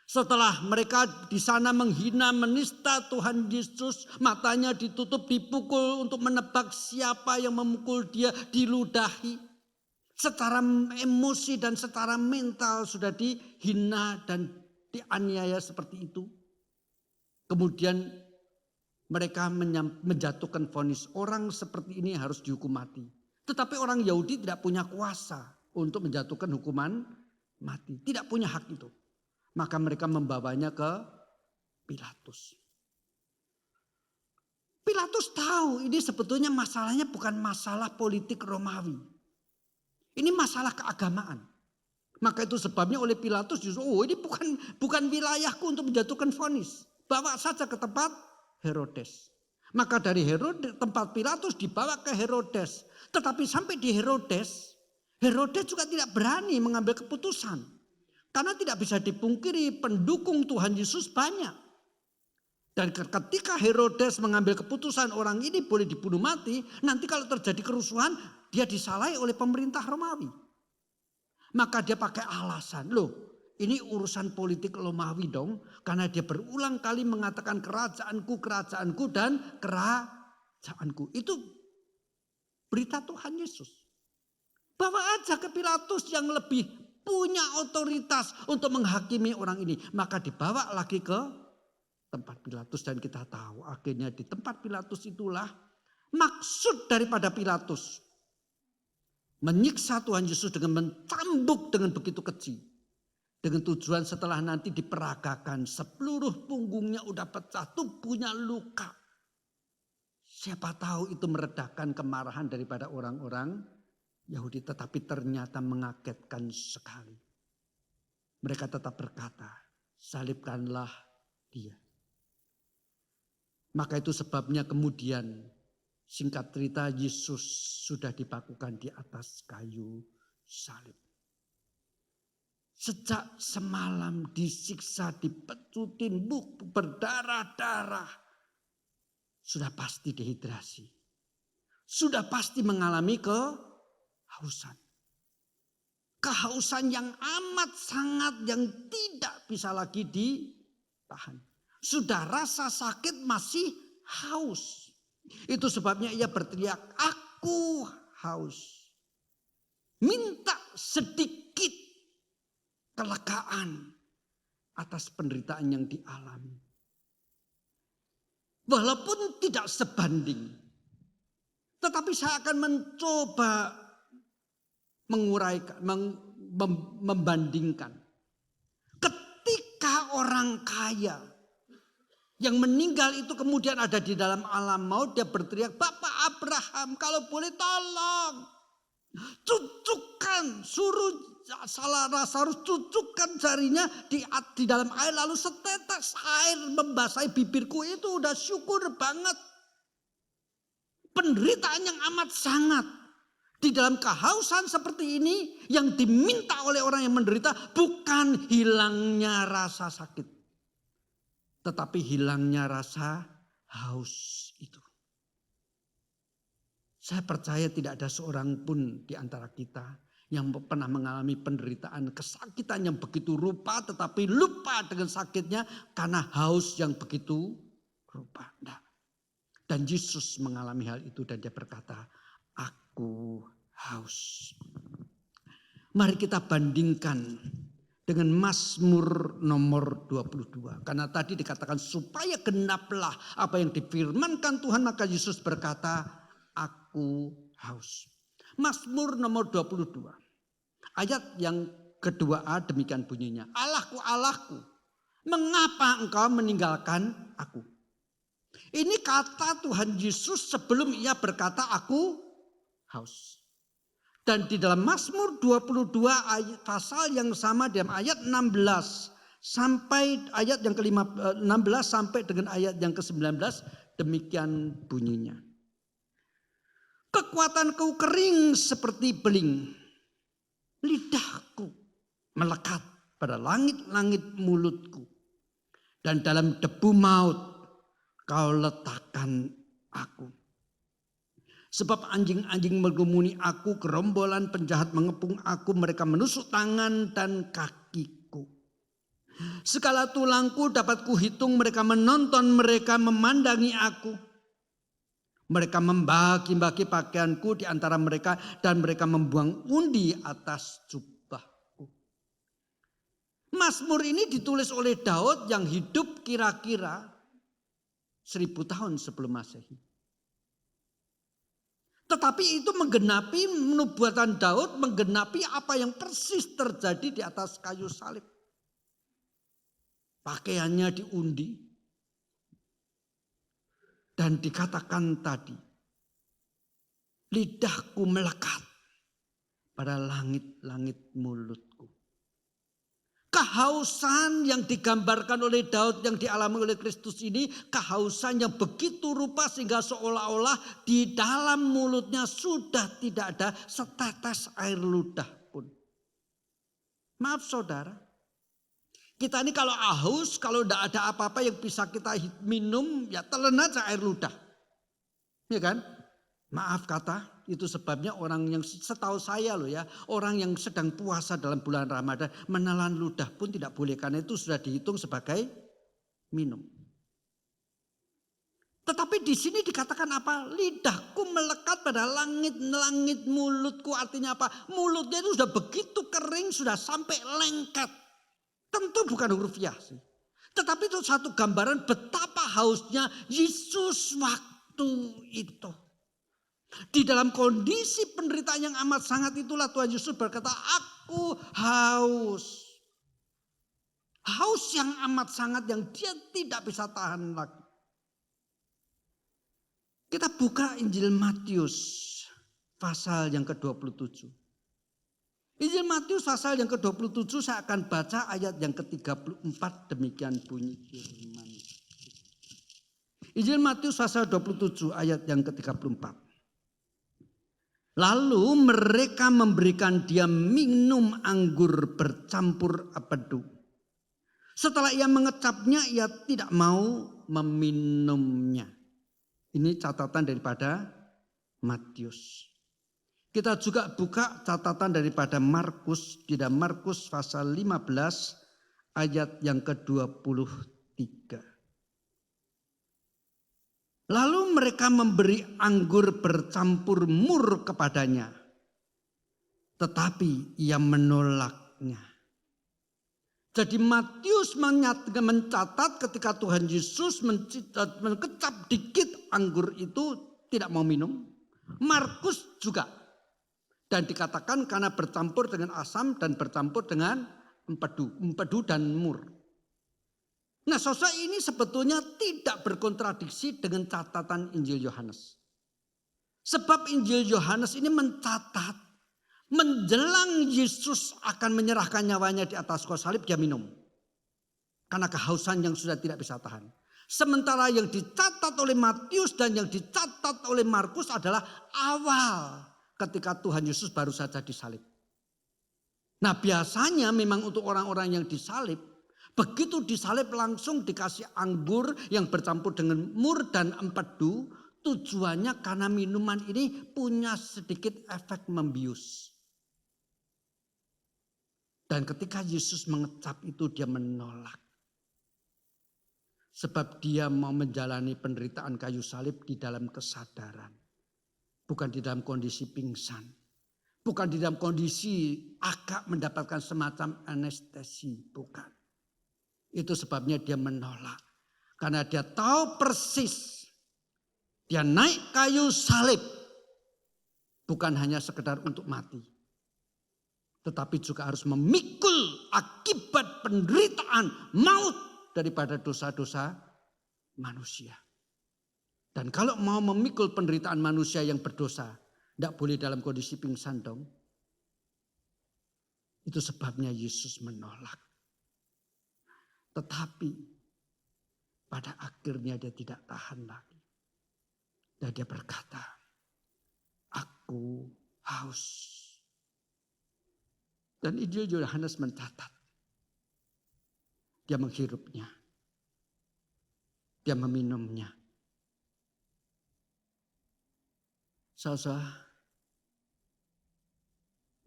S1: Setelah mereka di sana menghina, menista Tuhan Yesus, matanya ditutup, dipukul untuk menebak siapa yang memukul dia, diludahi. Secara emosi dan secara mental sudah dihina dan dianiaya seperti itu. Kemudian mereka menjatuhkan vonis, orang seperti ini harus dihukum mati. Tetapi orang Yahudi tidak punya kuasa untuk menjatuhkan hukuman mati. Tidak punya hak itu. Maka mereka membawanya ke Pilatus. Pilatus tahu ini sebetulnya masalahnya bukan masalah politik Romawi. Ini masalah keagamaan. Maka itu sebabnya oleh Pilatus justru, ini bukan wilayahku untuk menjatuhkan vonis. Bawa saja ke tempat Herodes. Maka dari Herodes, tempat Pilatus dibawa ke Herodes. Tetapi sampai di Herodes juga tidak berani mengambil keputusan. Karena tidak bisa dipungkiri pendukung Tuhan Yesus banyak. Dan ketika Herodes mengambil keputusan orang ini boleh dibunuh mati, nanti kalau terjadi kerusuhan dia disalahi oleh pemerintah Romawi. Maka dia pakai alasan, loh ini urusan politik Romawi dong. Karena dia berulang kali mengatakan kerajaanku, kerajaanku dan kerajaanku. Itu berita Tuhan Yesus. Bawa aja ke Pilatus yang lebih punya otoritas untuk menghakimi orang ini. Maka dibawa lagi ke tempat Pilatus dan kita tahu akhirnya di tempat Pilatus itulah maksud daripada Pilatus menyiksa Tuhan Yesus dengan mencambuk dengan begitu keji. Dengan tujuan setelah nanti diperagakan seluruh punggungnya udah pecah, tubuhnya luka. Siapa tahu itu meredakan kemarahan daripada orang-orang Yahudi, tetapi ternyata mengagetkan sekali. Mereka tetap berkata, salibkanlah dia. Maka itu sebabnya kemudian singkat cerita Yesus sudah dipakukan di atas kayu salib. Sejak semalam disiksa, dipecutin, berdarah-darah. Sudah pasti dehidrasi. Sudah pasti mengalami kehausan. Kehausan yang amat sangat yang tidak bisa lagi ditahan. Sudah rasa sakit masih haus. Itu sebabnya ia berteriak, aku haus. Minta sedikit kelegaan atas penderitaan yang dialami. Walaupun tidak sebanding. Tetapi saya akan mencoba menguraikan, membandingkan. Ketika orang kaya yang meninggal itu kemudian ada di dalam alam maut, dia berteriak, Bapak Abraham kalau boleh tolong. Cucukkan, suruh Lazarus cucukkan jarinya di dalam air, lalu setetes air membasahi bibirku, itu udah syukur banget. Penderitaan yang amat sangat. Di dalam kehausan seperti ini yang diminta oleh orang yang menderita bukan hilangnya rasa sakit. Tetapi hilangnya rasa haus itu. Saya percaya tidak ada seorang pun di antara kita yang pernah mengalami penderitaan, kesakitan yang begitu rupa tetapi lupa dengan sakitnya karena haus yang begitu rupa. Nah, dan Yesus mengalami hal itu dan dia berkata, aku haus. Mari kita bandingkan dengan Mazmur nomor 22. Karena tadi dikatakan supaya genaplah apa yang difirmankan Tuhan, maka Yesus berkata, aku haus. Mazmur nomor 22. Ayat yang kedua A demikian bunyinya. Allahku, Allahku, mengapa engkau meninggalkan aku? Ini kata Tuhan Yesus sebelum ia berkata aku haus. Dan di dalam Mazmur 22 ayat pasal yang sama dalam ayat 16 sampai ayat yang ke-16 sampai dengan ayat yang ke-19 demikian bunyinya. Kekuatanku kering seperti beling. Lidahku melekat pada langit-langit mulutku. Dan dalam debu maut kau letakkan aku. Sebab anjing-anjing menggemuni aku, gerombolan penjahat mengepung aku, mereka menusuk tangan dan kakiku. Segala tulangku dapat kuhitung, mereka menonton, mereka memandangi aku. Mereka membagi-bagi pakaianku di antara mereka dan mereka membuang undi atas jubahku. Mazmur ini ditulis oleh Daud yang hidup kira-kira 1000 tahun sebelum Masehi. Tetapi itu menggenapi nubuatan Daud, menggenapi apa yang persis terjadi di atas kayu salib. Pakaiannya diundi. Dan dikatakan tadi, lidahku melekat pada langit-langit mulutku. Kehausan yang digambarkan oleh Daud yang dialami oleh Kristus ini, kehausan yang begitu rupa sehingga seolah-olah di dalam mulutnya sudah tidak ada setetes air ludah pun. Maaf saudara, kita ini kalau haus, kalau tidak ada apa-apa yang bisa kita minum, ya telan aja air ludah. Ya kan? Maaf kata, itu sebabnya orang yang setahu saya loh ya, orang yang sedang puasa dalam bulan Ramadan menelan ludah pun tidak boleh karena itu sudah dihitung sebagai minum. Tetapi di sini dikatakan apa? Lidahku melekat pada langit-langit mulutku, artinya apa? Mulutnya itu sudah begitu kering, sudah sampai lengket. Tentu bukan huruf ya sih. Tetapi itu satu gambaran betapa hausnya Yesus waktu itu. Di dalam kondisi penderitaan yang amat sangat itulah Tuhan Yesus berkata, aku haus. Haus yang amat sangat yang dia tidak bisa tahan lagi. Kita buka Injil Matius pasal yang ke-27. Injil Matius pasal yang ke-27 saya akan baca ayat yang ke-34 demikian bunyi firman. Injil Matius pasal 27 ayat yang ke-34. Lalu mereka memberikan dia minum anggur bercampur apedu. Setelah ia mengecapnya, ia tidak mau meminumnya. Ini catatan daripada Matius. Kita juga buka catatan daripada Markus. Di dalam Markus pasal 15 ayat yang ke-23. Lalu mereka memberi anggur bercampur mur kepadanya. Tetapi ia menolaknya. Jadi Matius mencatat ketika Tuhan Yesus mengecap dikit anggur itu tidak mau minum. Markus juga. Dan dikatakan karena bercampur dengan asam dan bercampur dengan empedu dan mur. Nah, sosok ini sebetulnya tidak berkontradiksi dengan catatan Injil Yohanes. Sebab Injil Yohanes ini mencatat menjelang Yesus akan menyerahkan nyawanya di atas kayu salib dia minum. Karena kehausan yang sudah tidak bisa tahan. Sementara yang dicatat oleh Matius dan yang dicatat oleh Markus adalah awal ketika Tuhan Yesus baru saja disalib. Nah, biasanya memang untuk orang-orang yang disalib, begitu disalib langsung dikasih anggur yang bercampur dengan mur dan empedu. Tujuannya karena minuman ini punya sedikit efek membius. Dan ketika Yesus mengecap itu dia menolak. Sebab dia mau menjalani penderitaan kayu salib di dalam kesadaran. Bukan di dalam kondisi pingsan. Bukan di dalam kondisi agak mendapatkan semacam anestesi. Bukan. Itu sebabnya dia menolak. Karena dia tahu persis. Dia naik kayu salib. Bukan hanya sekedar untuk mati. Tetapi juga harus memikul akibat penderitaan maut daripada dosa-dosa manusia. Dan kalau mau memikul penderitaan manusia yang berdosa, tidak boleh dalam kondisi pingsan dong. Itu sebabnya Yesus menolak. Tetapi pada akhirnya dia tidak tahan lagi. Dan dia berkata, aku haus. Dan Injil Yohanes mencatat, dia menghirupnya, dia meminumnya. Saudara,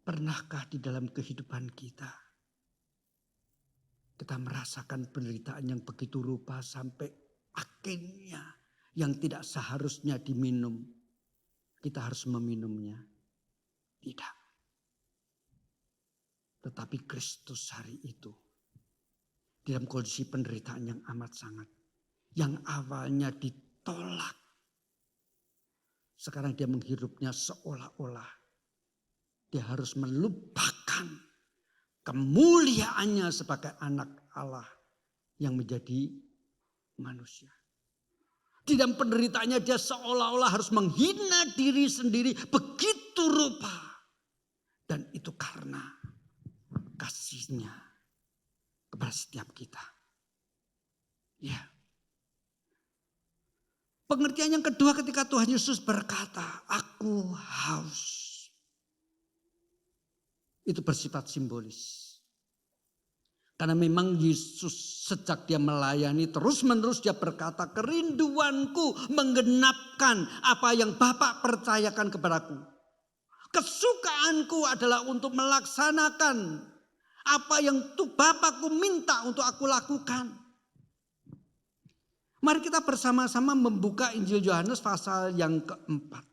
S1: pernahkah di dalam kehidupan kita merasakan penderitaan yang begitu rupa sampai akhirnya yang tidak seharusnya diminum, kita harus meminumnya? Tidak. Tetapi Kristus hari itu dalam kondisi penderitaan yang amat sangat, yang awalnya ditolak, sekarang dia menghirupnya seolah-olah dia harus melupakan kemuliaannya sebagai anak Allah yang menjadi manusia. Di dalam penderitaannya dia seolah-olah harus menghina diri sendiri begitu rupa. Dan itu karena kasihnya kepada setiap kita. Ya. Pengertian yang kedua ketika Tuhan Yesus berkata, aku haus. Itu bersifat simbolis. Karena memang Yesus sejak dia melayani terus-menerus dia berkata, kerinduanku menggenapkan apa yang Bapa percayakan kepadaku. Kesukaanku adalah untuk melaksanakan apa yang Bapakku minta untuk aku lakukan. Mari kita bersama-sama membuka Injil Yohanes pasal yang keempat.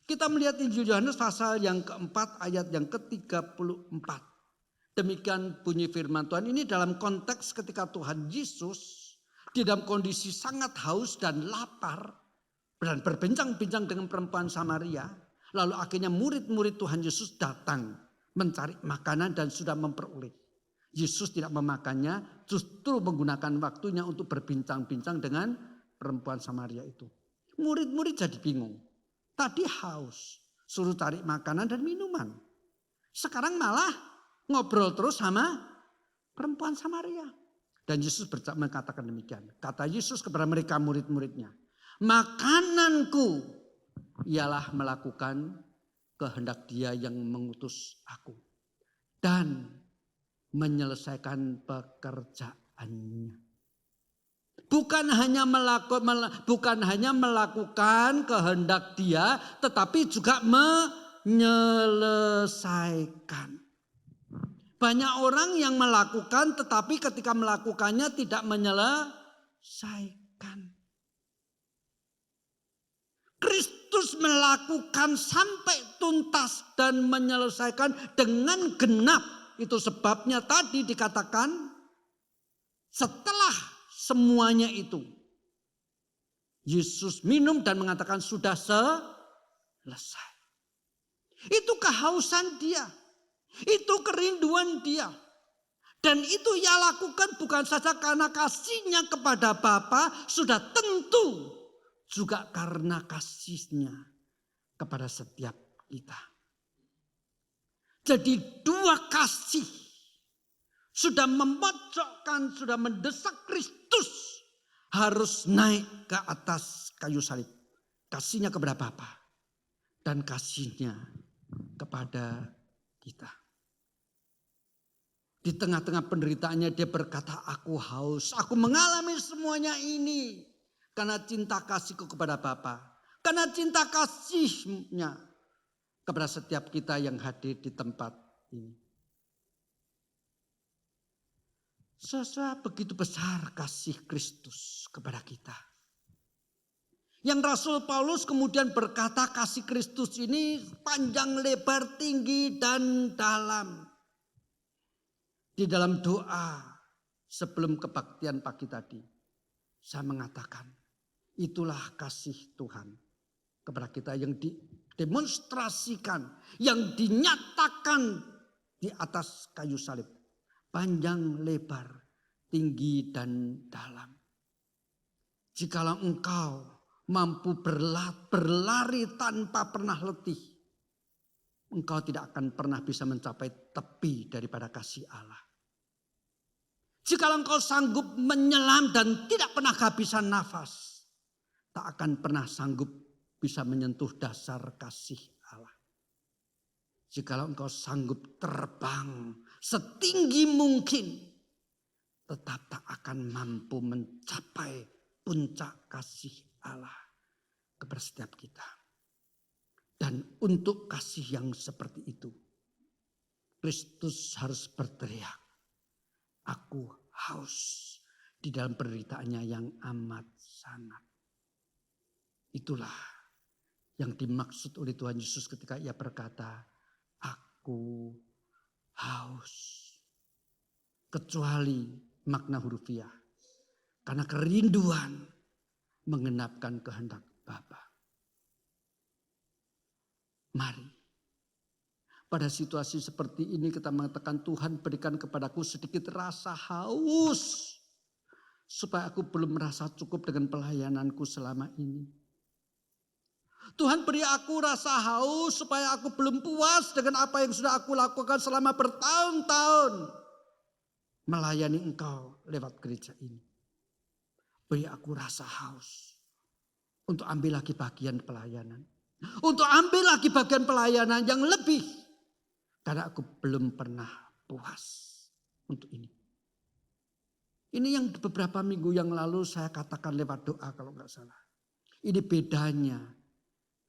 S1: Kita melihat Injil Yohanes pasal yang keempat ayat yang ke-34. Demikian bunyi firman Tuhan ini dalam konteks ketika Tuhan Yesus di dalam kondisi sangat haus dan lapar dan berbincang-bincang dengan perempuan Samaria. Lalu akhirnya murid-murid Tuhan Yesus datang mencari makanan dan sudah memperoleh. Yesus tidak memakannya, justru menggunakan waktunya untuk berbincang-bincang dengan perempuan Samaria itu. Murid-murid jadi bingung. Tadi haus, suruh cari makanan dan minuman. Sekarang malah ngobrol terus sama perempuan Samaria. Dan Yesus mengatakan demikian. Kata Yesus kepada mereka murid-muridnya, makananku ialah melakukan kehendak Dia yang mengutus aku. Dan menyelesaikan pekerjaannya. Bukan hanya melakukan kehendak Dia, tetapi juga menyelesaikan. Banyak orang yang melakukan, tetapi ketika melakukannya tidak menyelesaikan. Kristus melakukan sampai tuntas dan menyelesaikan dengan genap. Itu sebabnya tadi dikatakan setelah semuanya itu Yesus minum dan mengatakan sudah selesai. Itu kehausan Dia. Itu kerinduan Dia. Dan itu Ia lakukan bukan saja karena kasihnya kepada Bapa, sudah tentu juga karena kasihnya kepada setiap kita. Jadi dua kasih sudah memojokkan, sudah mendesak Kristus harus naik ke atas kayu salib. Kasihnya kepada Bapa dan kasihnya kepada kita. Di tengah-tengah penderitaannya dia berkata, aku haus, aku mengalami semuanya ini karena cinta kasihku kepada Bapa, karena cinta kasihnya kepada setiap kita yang hadir di tempat ini. Saudara, begitu besar kasih Kristus kepada kita. Yang Rasul Paulus kemudian berkata kasih Kristus ini panjang, lebar, tinggi, dan dalam. Di dalam doa sebelum kebaktian pagi tadi, saya mengatakan itulah kasih Tuhan kepada kita yang didemonstrasikan, yang dinyatakan di atas kayu salib. Panjang, lebar, tinggi, dan dalam. Jikalau engkau mampu berlari tanpa pernah letih, engkau tidak akan pernah bisa mencapai tepi daripada kasih Allah. Jikalau engkau sanggup menyelam dan tidak pernah kehabisan nafas, tak akan pernah sanggup bisa menyentuh dasar kasih Allah. Jikalau engkau sanggup terbang setinggi mungkin, tetap tak akan mampu mencapai puncak kasih Allah kepada setiap kita. Dan untuk kasih yang seperti itu, Kristus harus berteriak, aku haus di dalam penderitaannya yang amat sangat. Itulah yang dimaksud oleh Tuhan Yesus ketika ia berkata, aku haus. Kecuali makna hurufiah. Karena kerinduan mengenapkan kehendak Bapa. Mari. Pada situasi seperti ini kita mengatakan, Tuhan berikan kepadaku sedikit rasa haus. Supaya aku belum merasa cukup dengan pelayananku selama ini. Tuhan beri aku rasa haus supaya aku belum puas dengan apa yang sudah aku lakukan selama bertahun-tahun. Melayani Engkau lewat gereja ini. Beri aku rasa haus. Untuk ambil lagi bagian pelayanan. Untuk ambil lagi bagian pelayanan yang lebih. Karena aku belum pernah puas untuk ini. Ini yang beberapa minggu yang lalu saya katakan lewat doa kalau nggak salah. Ini bedanya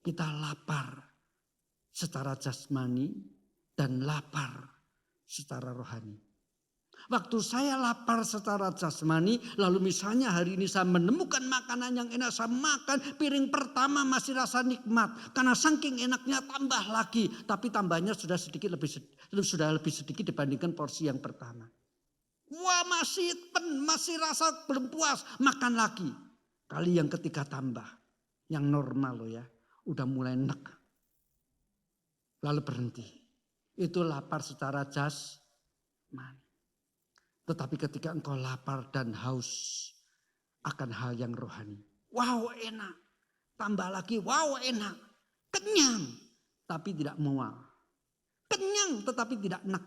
S1: kita lapar secara jasmani dan lapar secara rohani. Waktu saya lapar secara jasmani, lalu misalnya hari ini saya menemukan makanan yang enak, saya makan, piring pertama masih rasa nikmat. Karena saking enaknya tambah lagi, tapi tambahnya sudah lebih sedikit dibandingkan porsi yang pertama. Wah masih rasa belum puas, makan lagi. Kali yang ketiga tambah, yang normal loh ya, udah mulai enak. Lalu berhenti. Itu lapar secara jasmani. Tetapi ketika engkau lapar dan haus akan hal yang rohani. Wow enak. Tambah lagi wow enak. Kenyang tapi tidak mual. Kenyang tetapi tidak enak.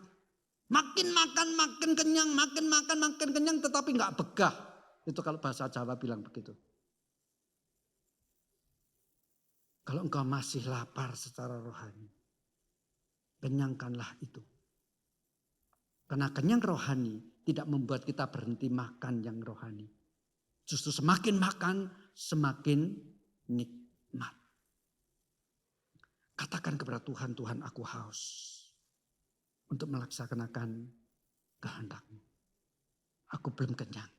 S1: Makin makan makin kenyang. Makin makan makin kenyang tetapi gak begah. Itu kalau bahasa Jawa bilang begitu. Kalau engkau masih lapar secara rohani. Kenyangkanlah itu. Karena kenyang rohani tidak membuat kita berhenti makan yang rohani. Justru semakin makan, semakin nikmat. Katakan kepada Tuhan, Tuhan aku haus. Untuk melaksanakan kehendak-Mu. Aku belum kenyang.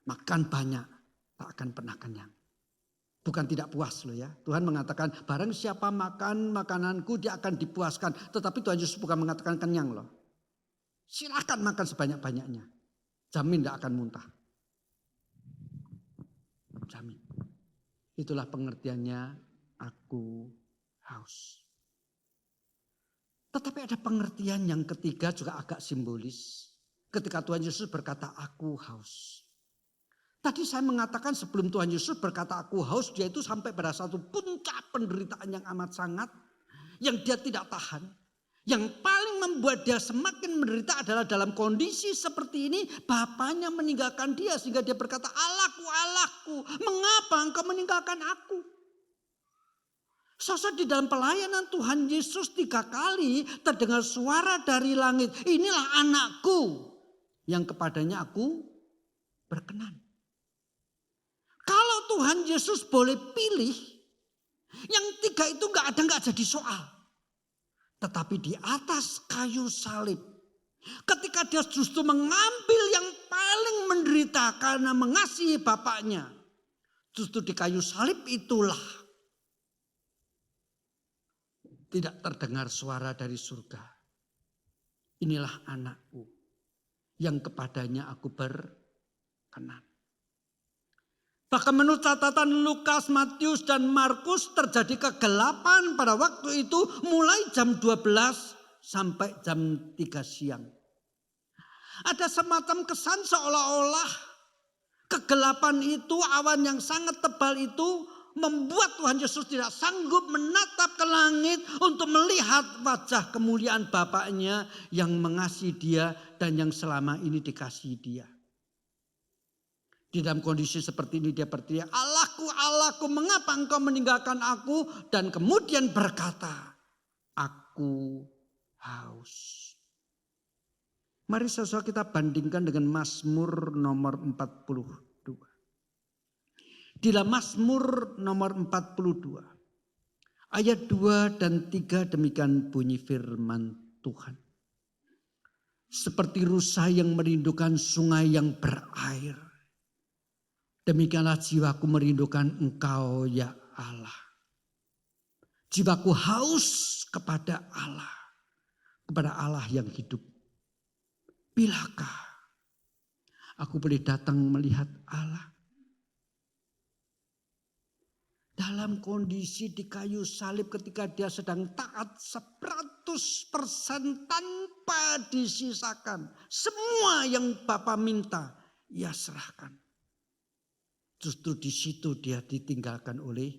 S1: Makan banyak, tak akan pernah kenyang. Bukan tidak puas loh ya. Tuhan mengatakan, barang siapa makan makananku dia akan dipuaskan. Tetapi Tuhan Yesus bukan mengatakan kenyang loh. Silakan makan sebanyak-banyaknya. Jamin tidak akan muntah. Jamin. Itulah pengertiannya aku haus. Tetapi ada pengertian yang ketiga juga agak simbolis. Ketika Tuhan Yesus berkata aku haus. Tadi saya mengatakan sebelum Tuhan Yesus berkata aku haus. Dia itu sampai pada satu puncak penderitaan yang amat sangat. Yang dia tidak tahan. Yang paling membuat dia semakin menderita adalah dalam kondisi seperti ini. Bapaknya meninggalkan dia sehingga dia berkata, Allahku, Allahku, mengapa engkau meninggalkan aku? Saudara, di dalam pelayanan Tuhan Yesus 3 kali terdengar suara dari langit. Inilah anakku yang kepadanya aku berkenan. Kalau Tuhan Yesus boleh pilih, yang 3 itu gak jadi soal. Tetapi di atas kayu salib. Ketika dia justru mengambil yang paling menderita karena mengasihi bapaknya. Justru di kayu salib itulah. Tidak terdengar suara dari surga. Inilah anakku. Yang kepadanya aku berkenan. Bahkan menurut catatan Lukas, Matius, dan Markus terjadi kegelapan pada waktu itu mulai jam 12 sampai jam 3 siang. Ada semacam kesan seolah-olah kegelapan itu, awan yang sangat tebal itu membuat Tuhan Yesus tidak sanggup menatap ke langit untuk melihat wajah kemuliaan Bapaknya yang mengasihi dia dan yang selama ini dikasihi dia. Di dalam kondisi seperti ini dia berteriak, Allahku, Allahku, mengapa engkau meninggalkan aku? Dan kemudian berkata, aku haus. Mari saudara kita bandingkan dengan Mazmur nomor 42. Di dalam Mazmur nomor 42. Ayat 2 dan 3 demikian bunyi firman Tuhan. Seperti rusa yang merindukan sungai yang berair. Demikianlah jiwaku merindukan Engkau ya Allah. Jiwaku haus kepada Allah yang hidup. Bilakah aku boleh datang melihat Allah? Dalam kondisi di kayu salib ketika dia sedang taat 100% tanpa disisakan. Semua yang Bapa minta, ia serahkan. Justru di situ dia ditinggalkan oleh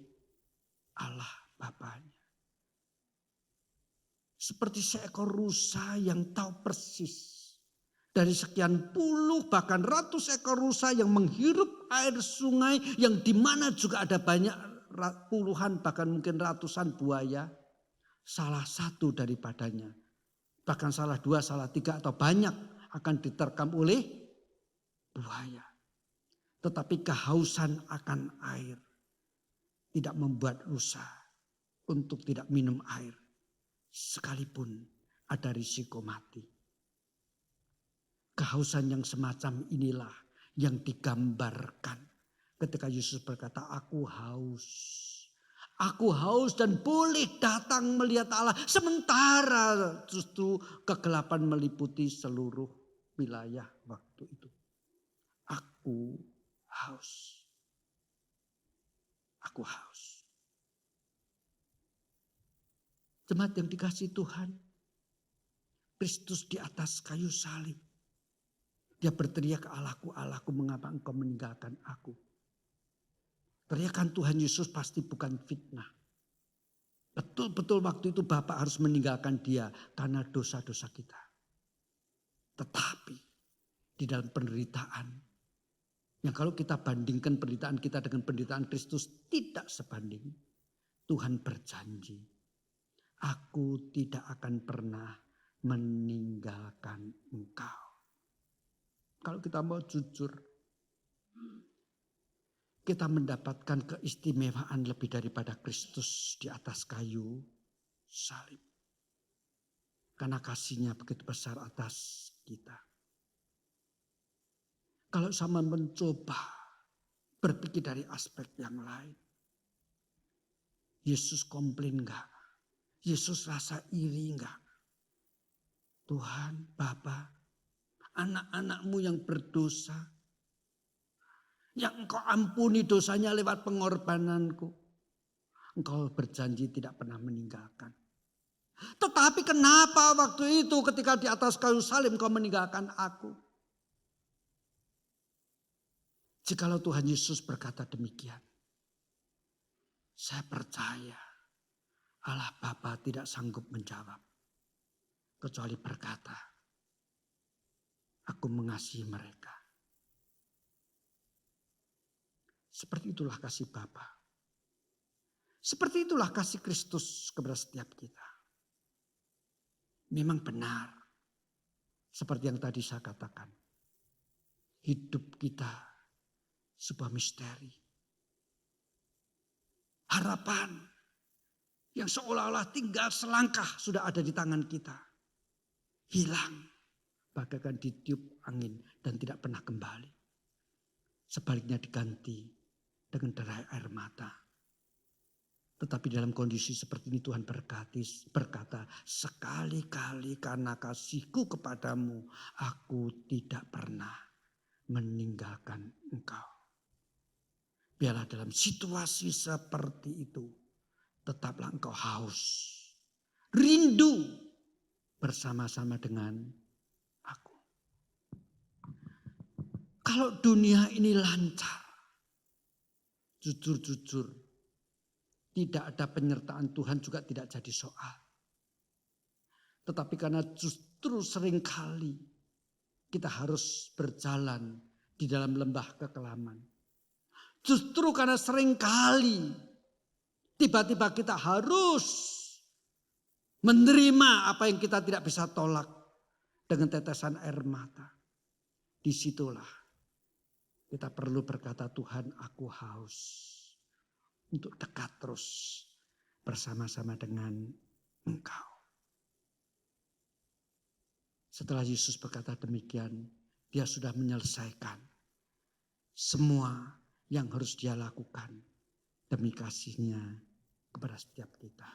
S1: Allah Bapanya. Seperti seekor rusa yang tahu persis. Dari sekian puluh bahkan ratus ekor rusa yang menghirup air sungai. Yang dimana juga ada banyak puluhan bahkan mungkin ratusan buaya. Salah satu daripadanya. Bahkan salah dua, salah tiga atau banyak akan diterkam oleh buaya. Tetapi kehausan akan air tidak membuat rusa untuk tidak minum air. Sekalipun ada risiko mati. Kehausan yang semacam inilah yang digambarkan ketika Yesus berkata, aku haus. Aku haus dan boleh datang melihat Allah. Sementara justru kegelapan meliputi seluruh wilayah waktu itu. Aku haus. Aku haus. Jemaat yang dikasihi Tuhan. Kristus di atas kayu salib. Dia berteriak, Allahku, Allahku, mengapa engkau meninggalkan aku? Teriakan Tuhan Yesus pasti bukan fitnah. Betul-betul waktu itu Bapa harus meninggalkan dia karena dosa-dosa kita. Tetapi di dalam penderitaan, yang kalau kita bandingkan penderitaan kita dengan penderitaan Kristus tidak sebanding. Tuhan berjanji, aku tidak akan pernah meninggalkan engkau. Kalau kita mau jujur, kita mendapatkan keistimewaan lebih daripada Kristus di atas kayu salib. Karena kasihnya begitu besar atas kita. Kalau sama mencoba berpikir dari aspek yang lain. Yesus komplain enggak? Yesus rasa iri enggak? Tuhan, Bapa, anak-anakmu yang berdosa, yang engkau ampuni dosanya lewat pengorbananku. Engkau berjanji tidak pernah meninggalkan. Tetapi kenapa waktu itu ketika di atas kayu salib engkau meninggalkan aku? Jikalau Tuhan Yesus berkata demikian, saya percaya Allah Bapa tidak sanggup menjawab. Kecuali berkata, aku mengasihi mereka. Seperti itulah kasih Bapa. Seperti itulah kasih Kristus kepada setiap kita. Memang benar. Seperti yang tadi saya katakan. Hidup kita sebuah misteri. Harapan yang seolah-olah tinggal selangkah sudah ada di tangan kita. Hilang. Bagaikan ditiup angin dan tidak pernah kembali. Sebaliknya diganti dengan derai air mata. Tetapi dalam kondisi seperti ini Tuhan berkata, sekali-kali karena kasihku kepadamu, aku tidak pernah meninggalkan engkau. Biarlah dalam situasi seperti itu, tetaplah engkau haus, rindu bersama-sama dengan aku. Kalau dunia ini lancar, jujur-jujur, tidak ada penyertaan Tuhan juga tidak jadi soal. Tetapi karena justru seringkali kita harus berjalan di dalam lembah kekelaman. Justru karena seringkali tiba-tiba kita harus menerima apa yang kita tidak bisa tolak. dengan tetesan air mata. Disitulah kita perlu berkata, Tuhan, aku haus untuk dekat terus bersama-sama dengan Engkau. Setelah Yesus berkata demikian, dia sudah menyelesaikan semua yang harus dia lakukan demi kasih-Nya kepada setiap kita.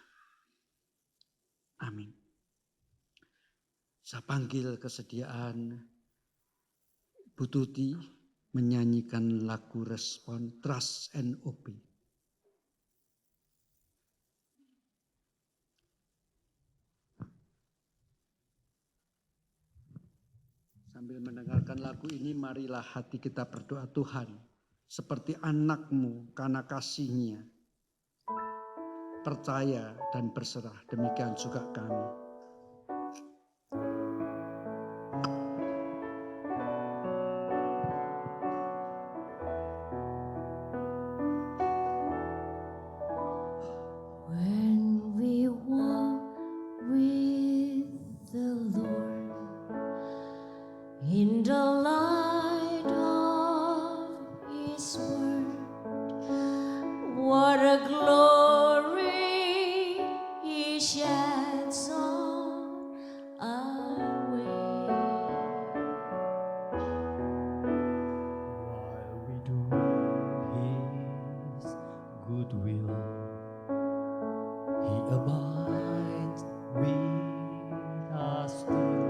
S1: Amin. Saya panggil kesediaan Bu Tuti menyanyikan lagu respon Trust and Obey. Sambil mendengarkan lagu ini, marilah hati kita berdoa, Tuhan, seperti anak-Mu karena kasih-Nya, percaya dan berserah, demikian juga kami.
S7: When we walk with the Lord in the light of His word, what a glory He sheds on our way.
S8: While we do His good will, He abides with us still,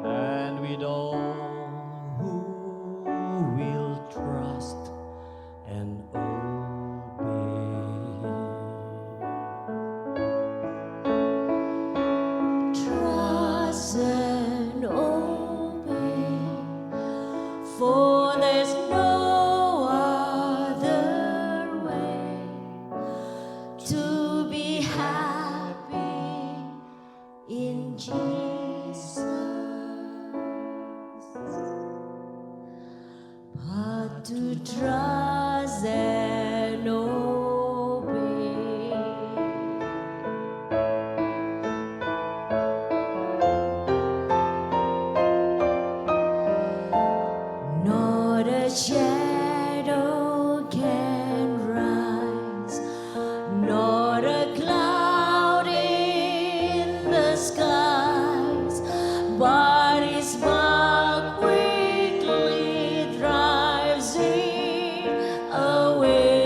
S8: and with all who will trust and obey.
S7: Trust and obey, for there's no other way to be happy in Jesus, but to trust and obey. Not a shadow can rise, not a cloud in the skies, but His mark quickly drives it away.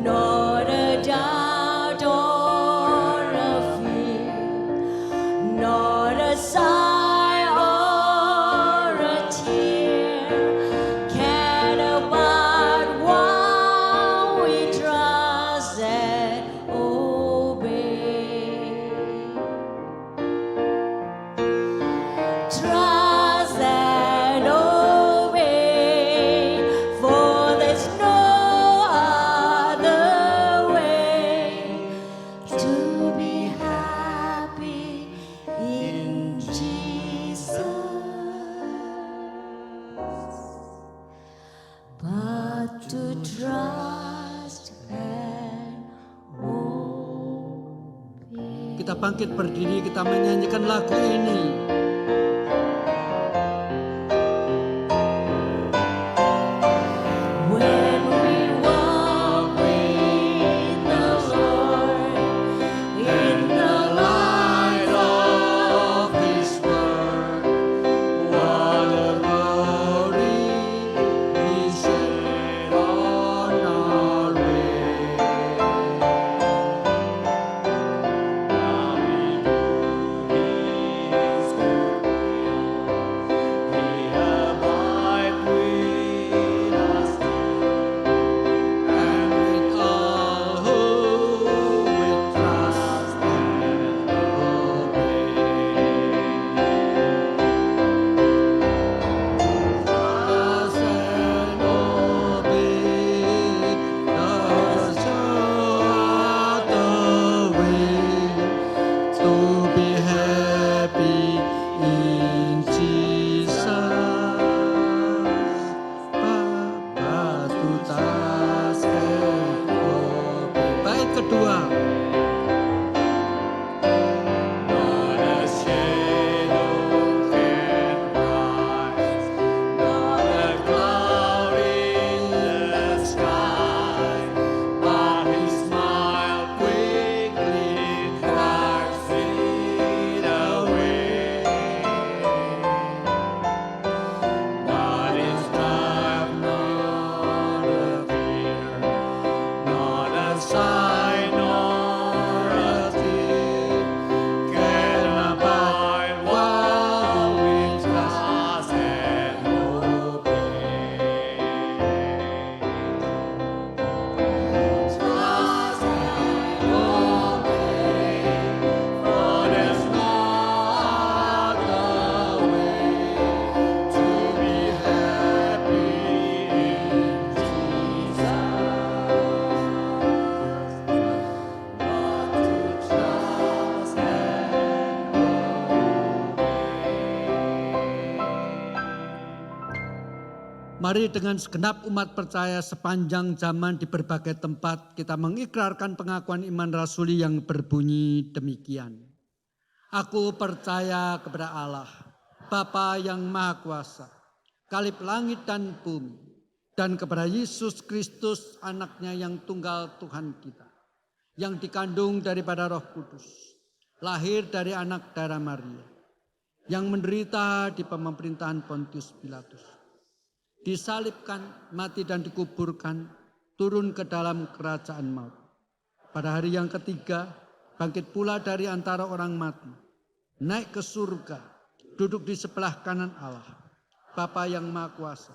S7: Not a doubt or a fear, not a sigh or a tear can abide while we trust and obey. Trust and obey, for there's no other way to be happy in Jesus, but to trust and obey.
S1: Kita bangkit berdiri, kita menyanyikan lagu ini.
S7: When we walk with the Lord in the light of His word, what a glory He shed on our way. Now we do His
S1: Mari dengan segenap umat percaya sepanjang zaman di berbagai tempat kita mengikrarkan pengakuan iman rasuli yang berbunyi demikian. Aku percaya kepada Allah, Bapa yang Maha Kuasa, Kalib langit dan bumi, dan kepada Yesus Kristus anaknya yang tunggal Tuhan kita, yang dikandung daripada Roh Kudus, lahir dari anak darah Maria, yang menderita di pemerintahan Pontius Pilatus, disalibkan, mati dan dikuburkan, turun ke dalam kerajaan maut. Pada hari yang ketiga, bangkit pula dari antara orang mati, naik ke surga, duduk di sebelah kanan Allah, Bapa yang Maha Kuasa,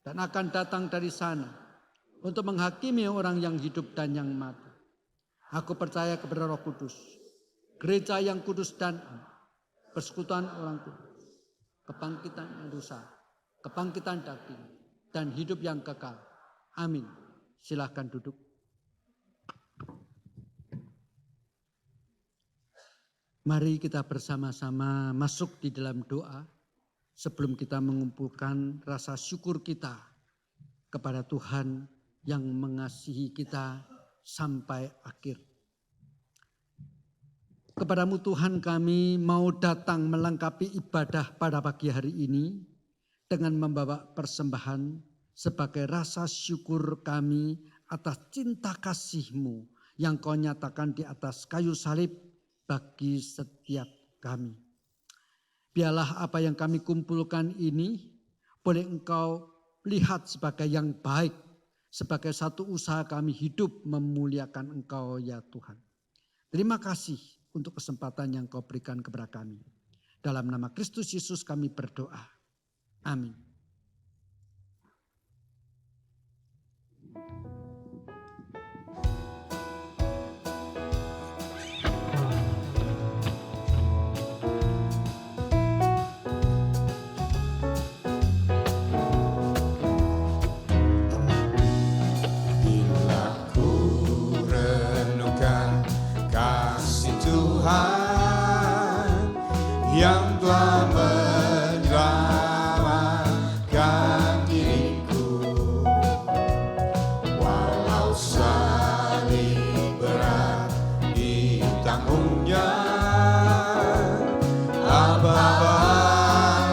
S1: dan akan datang dari sana untuk menghakimi orang yang hidup dan yang mati. Aku percaya kepada Roh Kudus, gereja yang kudus dan am, persekutuan orang kudus, kebangkitan dosa, kebangkitan daging, dan hidup yang kekal. Amin. Silahkan duduk. Mari kita bersama-sama masuk di dalam doa sebelum kita mengumpulkan rasa syukur kita kepada Tuhan yang mengasihi kita sampai akhir. Kepadamu Tuhan kami mau datang melengkapi ibadah pada pagi hari ini dengan membawa persembahan sebagai rasa syukur kami atas cinta kasih-Mu yang Kau nyatakan di atas kayu salib bagi setiap kami. Biarlah apa yang kami kumpulkan ini boleh Engkau lihat sebagai yang baik, sebagai satu usaha kami hidup memuliakan Engkau ya Tuhan. Terima kasih untuk kesempatan yang Kau berikan kepada kami. Dalam nama Kristus Yesus kami berdoa. Amin.
S3: Bila ku renungkan kasih Tuhan yang telah menyelamatkan diriku, walau salib berat ditanggungnya, apa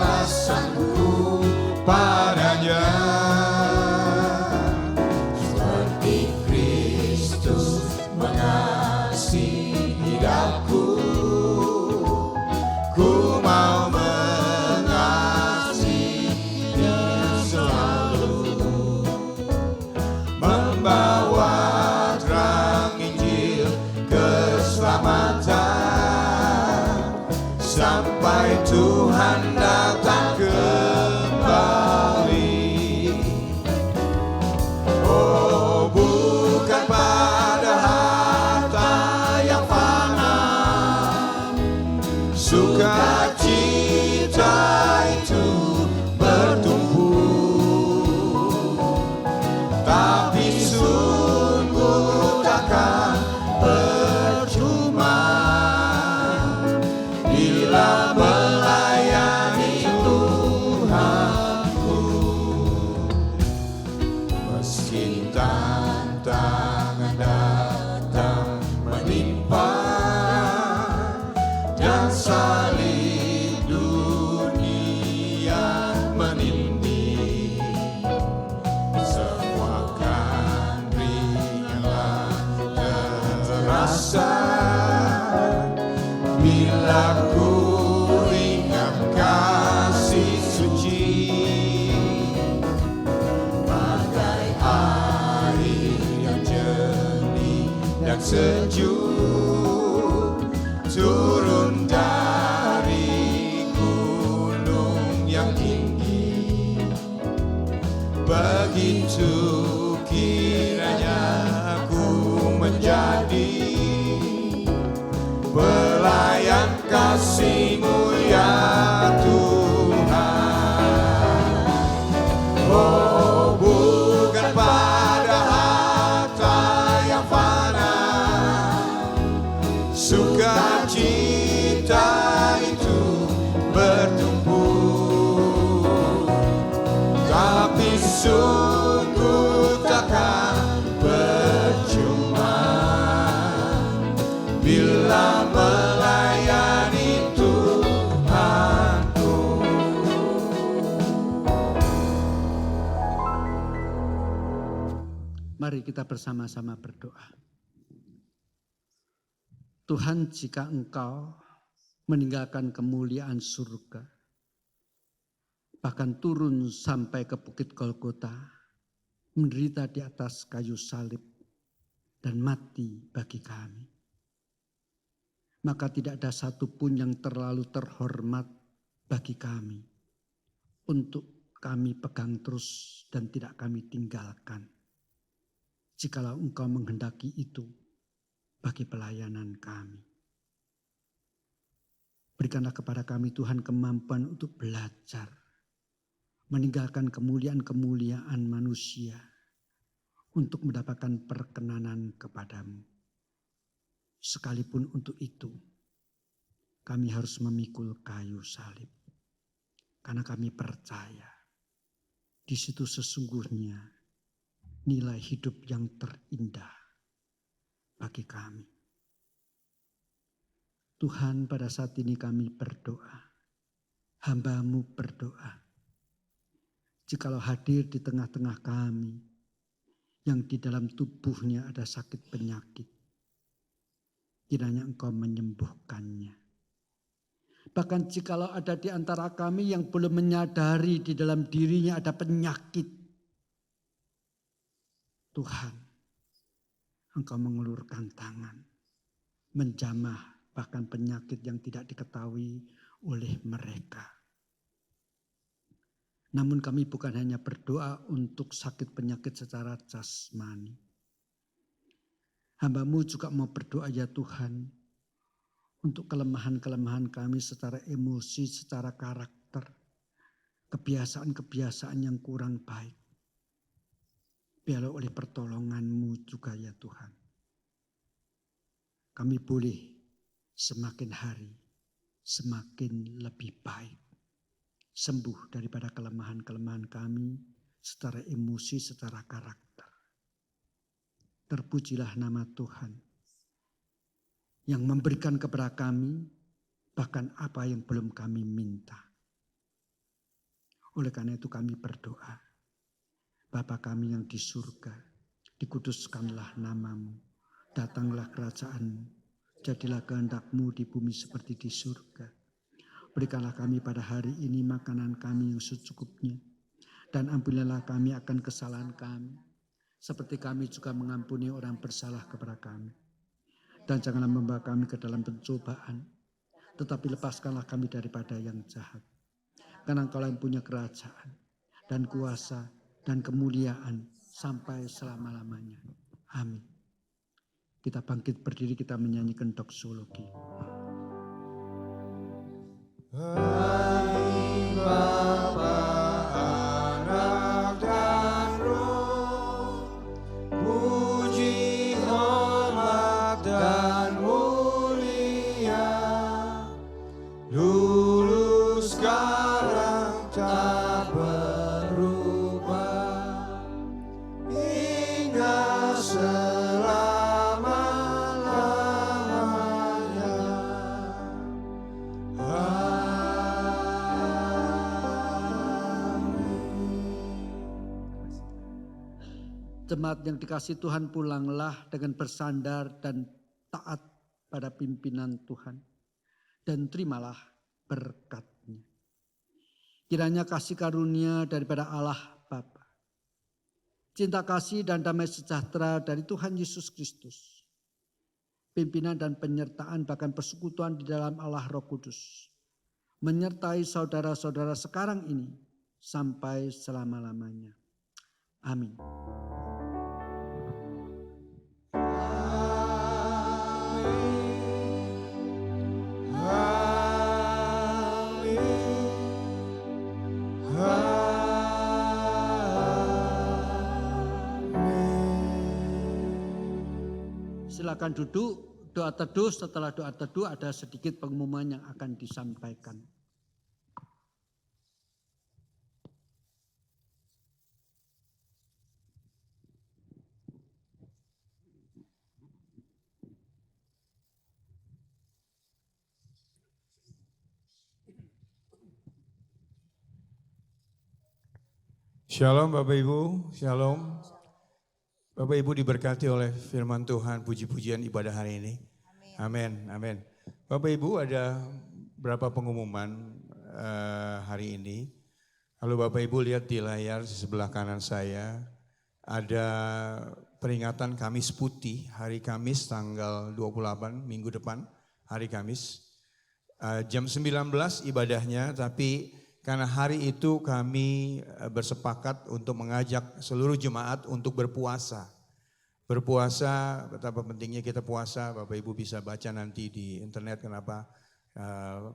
S3: balasanku padanya? Seperti Kristus mengasihi aku, ku mau mengasihi Dia selalu, membawa terang Injil keselamatan sampai Tuhan datang kembali. Oh, bukan pada harta yang fana, sukacita itu bertumbuh, tapi sungguh takkan percuma bila melayani Tuhanku. Meski tantangan datang menimpa dan salib dunia menindih, semua kan ringanlah terasa bila ku ingat kasih suci, bagai air yang jernih dan sejuk turun dari gunung yang tinggi. Begitu kiranya aku menjadi pelayan kasih-Mu ya Tuhan. Oh, bukan pada harta yang fana, sukacita itu bertumbuh, tapi sungguh takkan percuma bila melayani Tuhanku.
S1: Mari kita bersama-sama berdoa. Tuhan, jika Engkau meninggalkan kemuliaan surga, bahkan turun sampai ke Bukit Golgota, menderita di atas kayu salib, dan mati bagi kami, maka tidak ada satupun yang terlalu terhormat bagi kami untuk kami pegang terus dan tidak kami tinggalkan, jikalau Engkau menghendaki itu bagi pelayanan kami. Berikanlah kepada kami Tuhan kemampuan untuk belajar, meninggalkan kemuliaan-kemuliaan manusia untuk mendapatkan perkenanan kepadamu. Sekalipun untuk itu, kami harus memikul kayu salib. Karena kami percaya, di situ sesungguhnya nilai hidup yang terindah bagi kami. Tuhan, pada saat ini kami berdoa, hamba-Mu berdoa, jikalau hadir di tengah-tengah kami yang di dalam tubuhnya ada sakit penyakit, kiranya Engkau menyembuhkannya. Bahkan jikalau ada di antara kami yang belum menyadari di dalam dirinya ada penyakit, Tuhan, Engkau mengulurkan tangan, menjamah bahkan penyakit yang tidak diketahui oleh mereka. Namun kami bukan hanya berdoa untuk sakit penyakit secara jasmani. Hamba-Mu juga mau berdoa ya Tuhan, untuk kelemahan-kelemahan kami secara emosi, secara karakter, kebiasaan-kebiasaan yang kurang baik. Biarlah oleh pertolongan-Mu juga ya Tuhan, kami boleh semakin hari semakin lebih baik, sembuh daripada kelemahan-kelemahan kami secara emosi, secara karakter. Terpujilah nama Tuhan yang memberikan kepada kami bahkan apa yang belum kami minta. Oleh karena itu kami berdoa, Bapa kami yang di surga, dikuduskanlah nama-Mu, datanglah kerajaan-Mu, jadilah kehendak-Mu di bumi seperti di surga. Berikanlah kami pada hari ini makanan kami yang secukupnya, dan ampunilah kami akan kesalahan kami, seperti kami juga mengampuni orang bersalah kepada kami. Dan janganlah membawa kami ke dalam pencobaan, tetapi lepaskanlah kami daripada yang jahat. Karena Engkau yang punya kerajaan dan kuasa dan kemuliaan sampai selama-lamanya. Amin. Kita bangkit berdiri, kita menyanyikan doksologi.
S3: Hai Bapa, Anak dan Roh, puji, hormat dan mulia, dulu sekarang tak berubah, hingga selama-lamanya.
S1: Jemaat yang dikasihi Tuhan, pulanglah dengan bersandar dan taat pada pimpinan Tuhan. Dan terimalah berkat-Nya. Kiranya kasih karunia daripada Allah Bapa, cinta kasih dan damai sejahtera dari Tuhan Yesus Kristus, pimpinan dan penyertaan bahkan persekutuan di dalam Allah Roh Kudus, menyertai saudara-saudara sekarang ini sampai selama-lamanya. Amin. Silakan duduk, doa teduh. Setelah doa teduh ada sedikit pengumuman yang akan disampaikan.
S2: Shalom Bapak Ibu, shalom. Bapak Ibu diberkati oleh firman Tuhan, puji-pujian ibadah hari ini. Amin, amin. Bapak Ibu ada berapa pengumuman hari ini. Kalau Bapak Ibu lihat di layar di sebelah kanan saya, ada peringatan Kamis Putih, hari Kamis tanggal 28 minggu depan, hari Kamis. Jam 19 ibadahnya, tapi karena hari itu kami bersepakat untuk mengajak seluruh jemaat untuk berpuasa. Berpuasa, betapa pentingnya kita puasa, Bapak Ibu bisa baca nanti di internet kenapa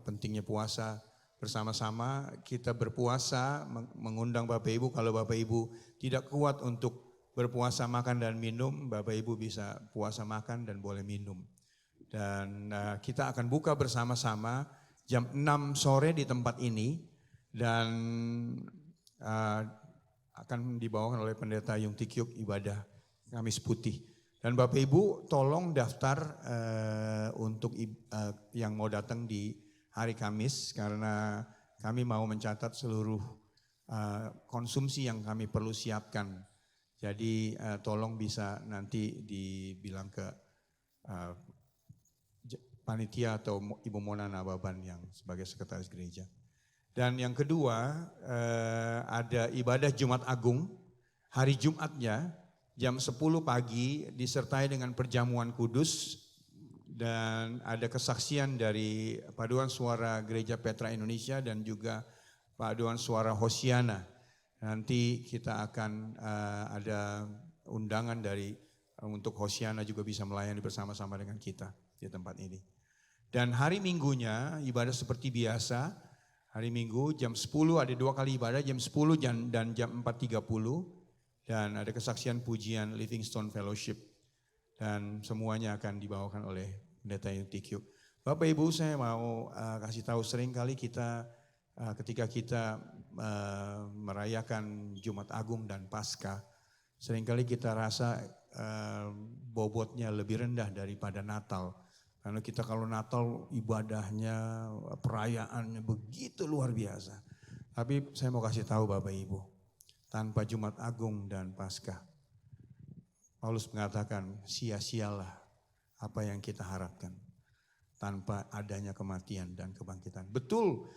S2: pentingnya puasa. Bersama-sama kita berpuasa, mengundang Bapak Ibu, kalau Bapak Ibu tidak kuat untuk berpuasa makan dan minum, Bapak Ibu bisa puasa makan dan boleh minum. Dan kita akan buka bersama-sama jam 6 sore di tempat ini dan akan dibawakan oleh Pendeta Yung Tikyuk ibadah Kamis Putih. Dan Bapak Ibu tolong daftar untuk yang mau datang di hari Kamis karena kami mau mencatat seluruh konsumsi yang kami perlu siapkan. Jadi tolong bisa nanti dibilang ke panitia atau Ibu Mona Nababan yang sebagai sekretaris gereja. Dan yang kedua ada ibadah Jumat Agung hari Jumatnya jam 10 pagi disertai dengan perjamuan kudus dan ada kesaksian dari Paduan Suara Gereja Petra Indonesia dan juga Paduan Suara Hosiana. Nanti kita akan ada undangan dari untuk Hosiana juga bisa melayani bersama-sama dengan kita di tempat ini. Dan hari Minggunya ibadah seperti biasa, hari Minggu jam 10 ada 2 kali ibadah, jam 10 dan jam 4.30 dan ada kesaksian pujian Livingstone Fellowship dan semuanya akan dibawakan oleh Pendeta Yung Tikyuk. Bapak Ibu saya mau kasih tahu sering kali kita ketika kita merayakan Jumat Agung dan Paskah, seringkali kita rasa bobotnya lebih rendah daripada Natal. Karena kita kalau Natal ibadahnya, perayaannya begitu luar biasa. Tapi saya mau kasih tahu Bapak Ibu, tanpa Jumat Agung dan Paskah, Paulus mengatakan sia-sialah apa yang kita harapkan tanpa adanya kematian dan kebangkitan. Betul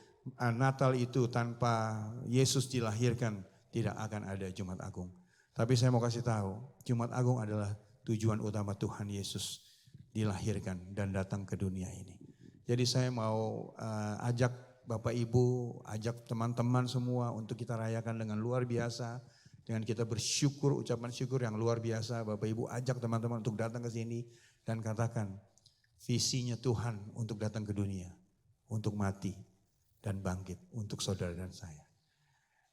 S2: Natal itu tanpa Yesus dilahirkan tidak akan ada Jumat Agung. Tapi saya mau kasih tahu Jumat Agung adalah tujuan utama Tuhan Yesus dilahirkan dan datang ke dunia ini. Jadi saya mau ajak Bapak Ibu, ajak teman-teman semua untuk kita rayakan dengan luar biasa. Dengan kita bersyukur, ucapan syukur yang luar biasa. Bapak Ibu ajak teman-teman untuk datang ke sini dan katakan visinya Tuhan untuk datang ke dunia, untuk mati dan bangkit untuk saudara dan saya.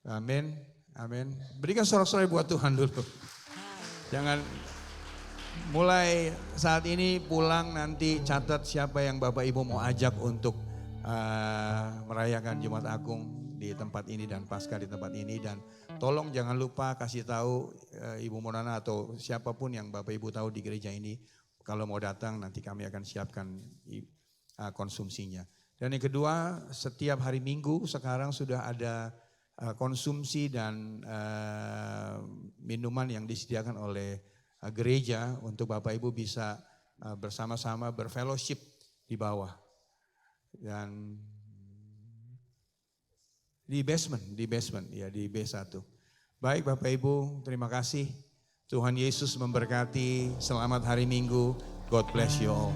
S2: Amin, amin. Berikan sorak-sorai buat Tuhan dulu. Jangan mulai saat ini pulang nanti catat siapa yang Bapak Ibu mau ajak untuk merayakan Jumat Agung di tempat ini dan Paskah di tempat ini. Dan tolong jangan lupa kasih tahu Ibu Monana atau siapapun yang Bapak Ibu tahu di gereja ini. Kalau mau datang nanti kami akan siapkan konsumsinya. Dan yang kedua, setiap hari Minggu sekarang sudah ada konsumsi dan minuman yang disediakan oleh gereja untuk Bapak Ibu bisa bersama-sama berfellowship di bawah. Dan di basement ya di B1. Baik Bapak Ibu, terima kasih. Tuhan Yesus memberkati. Selamat hari Minggu. God bless you all.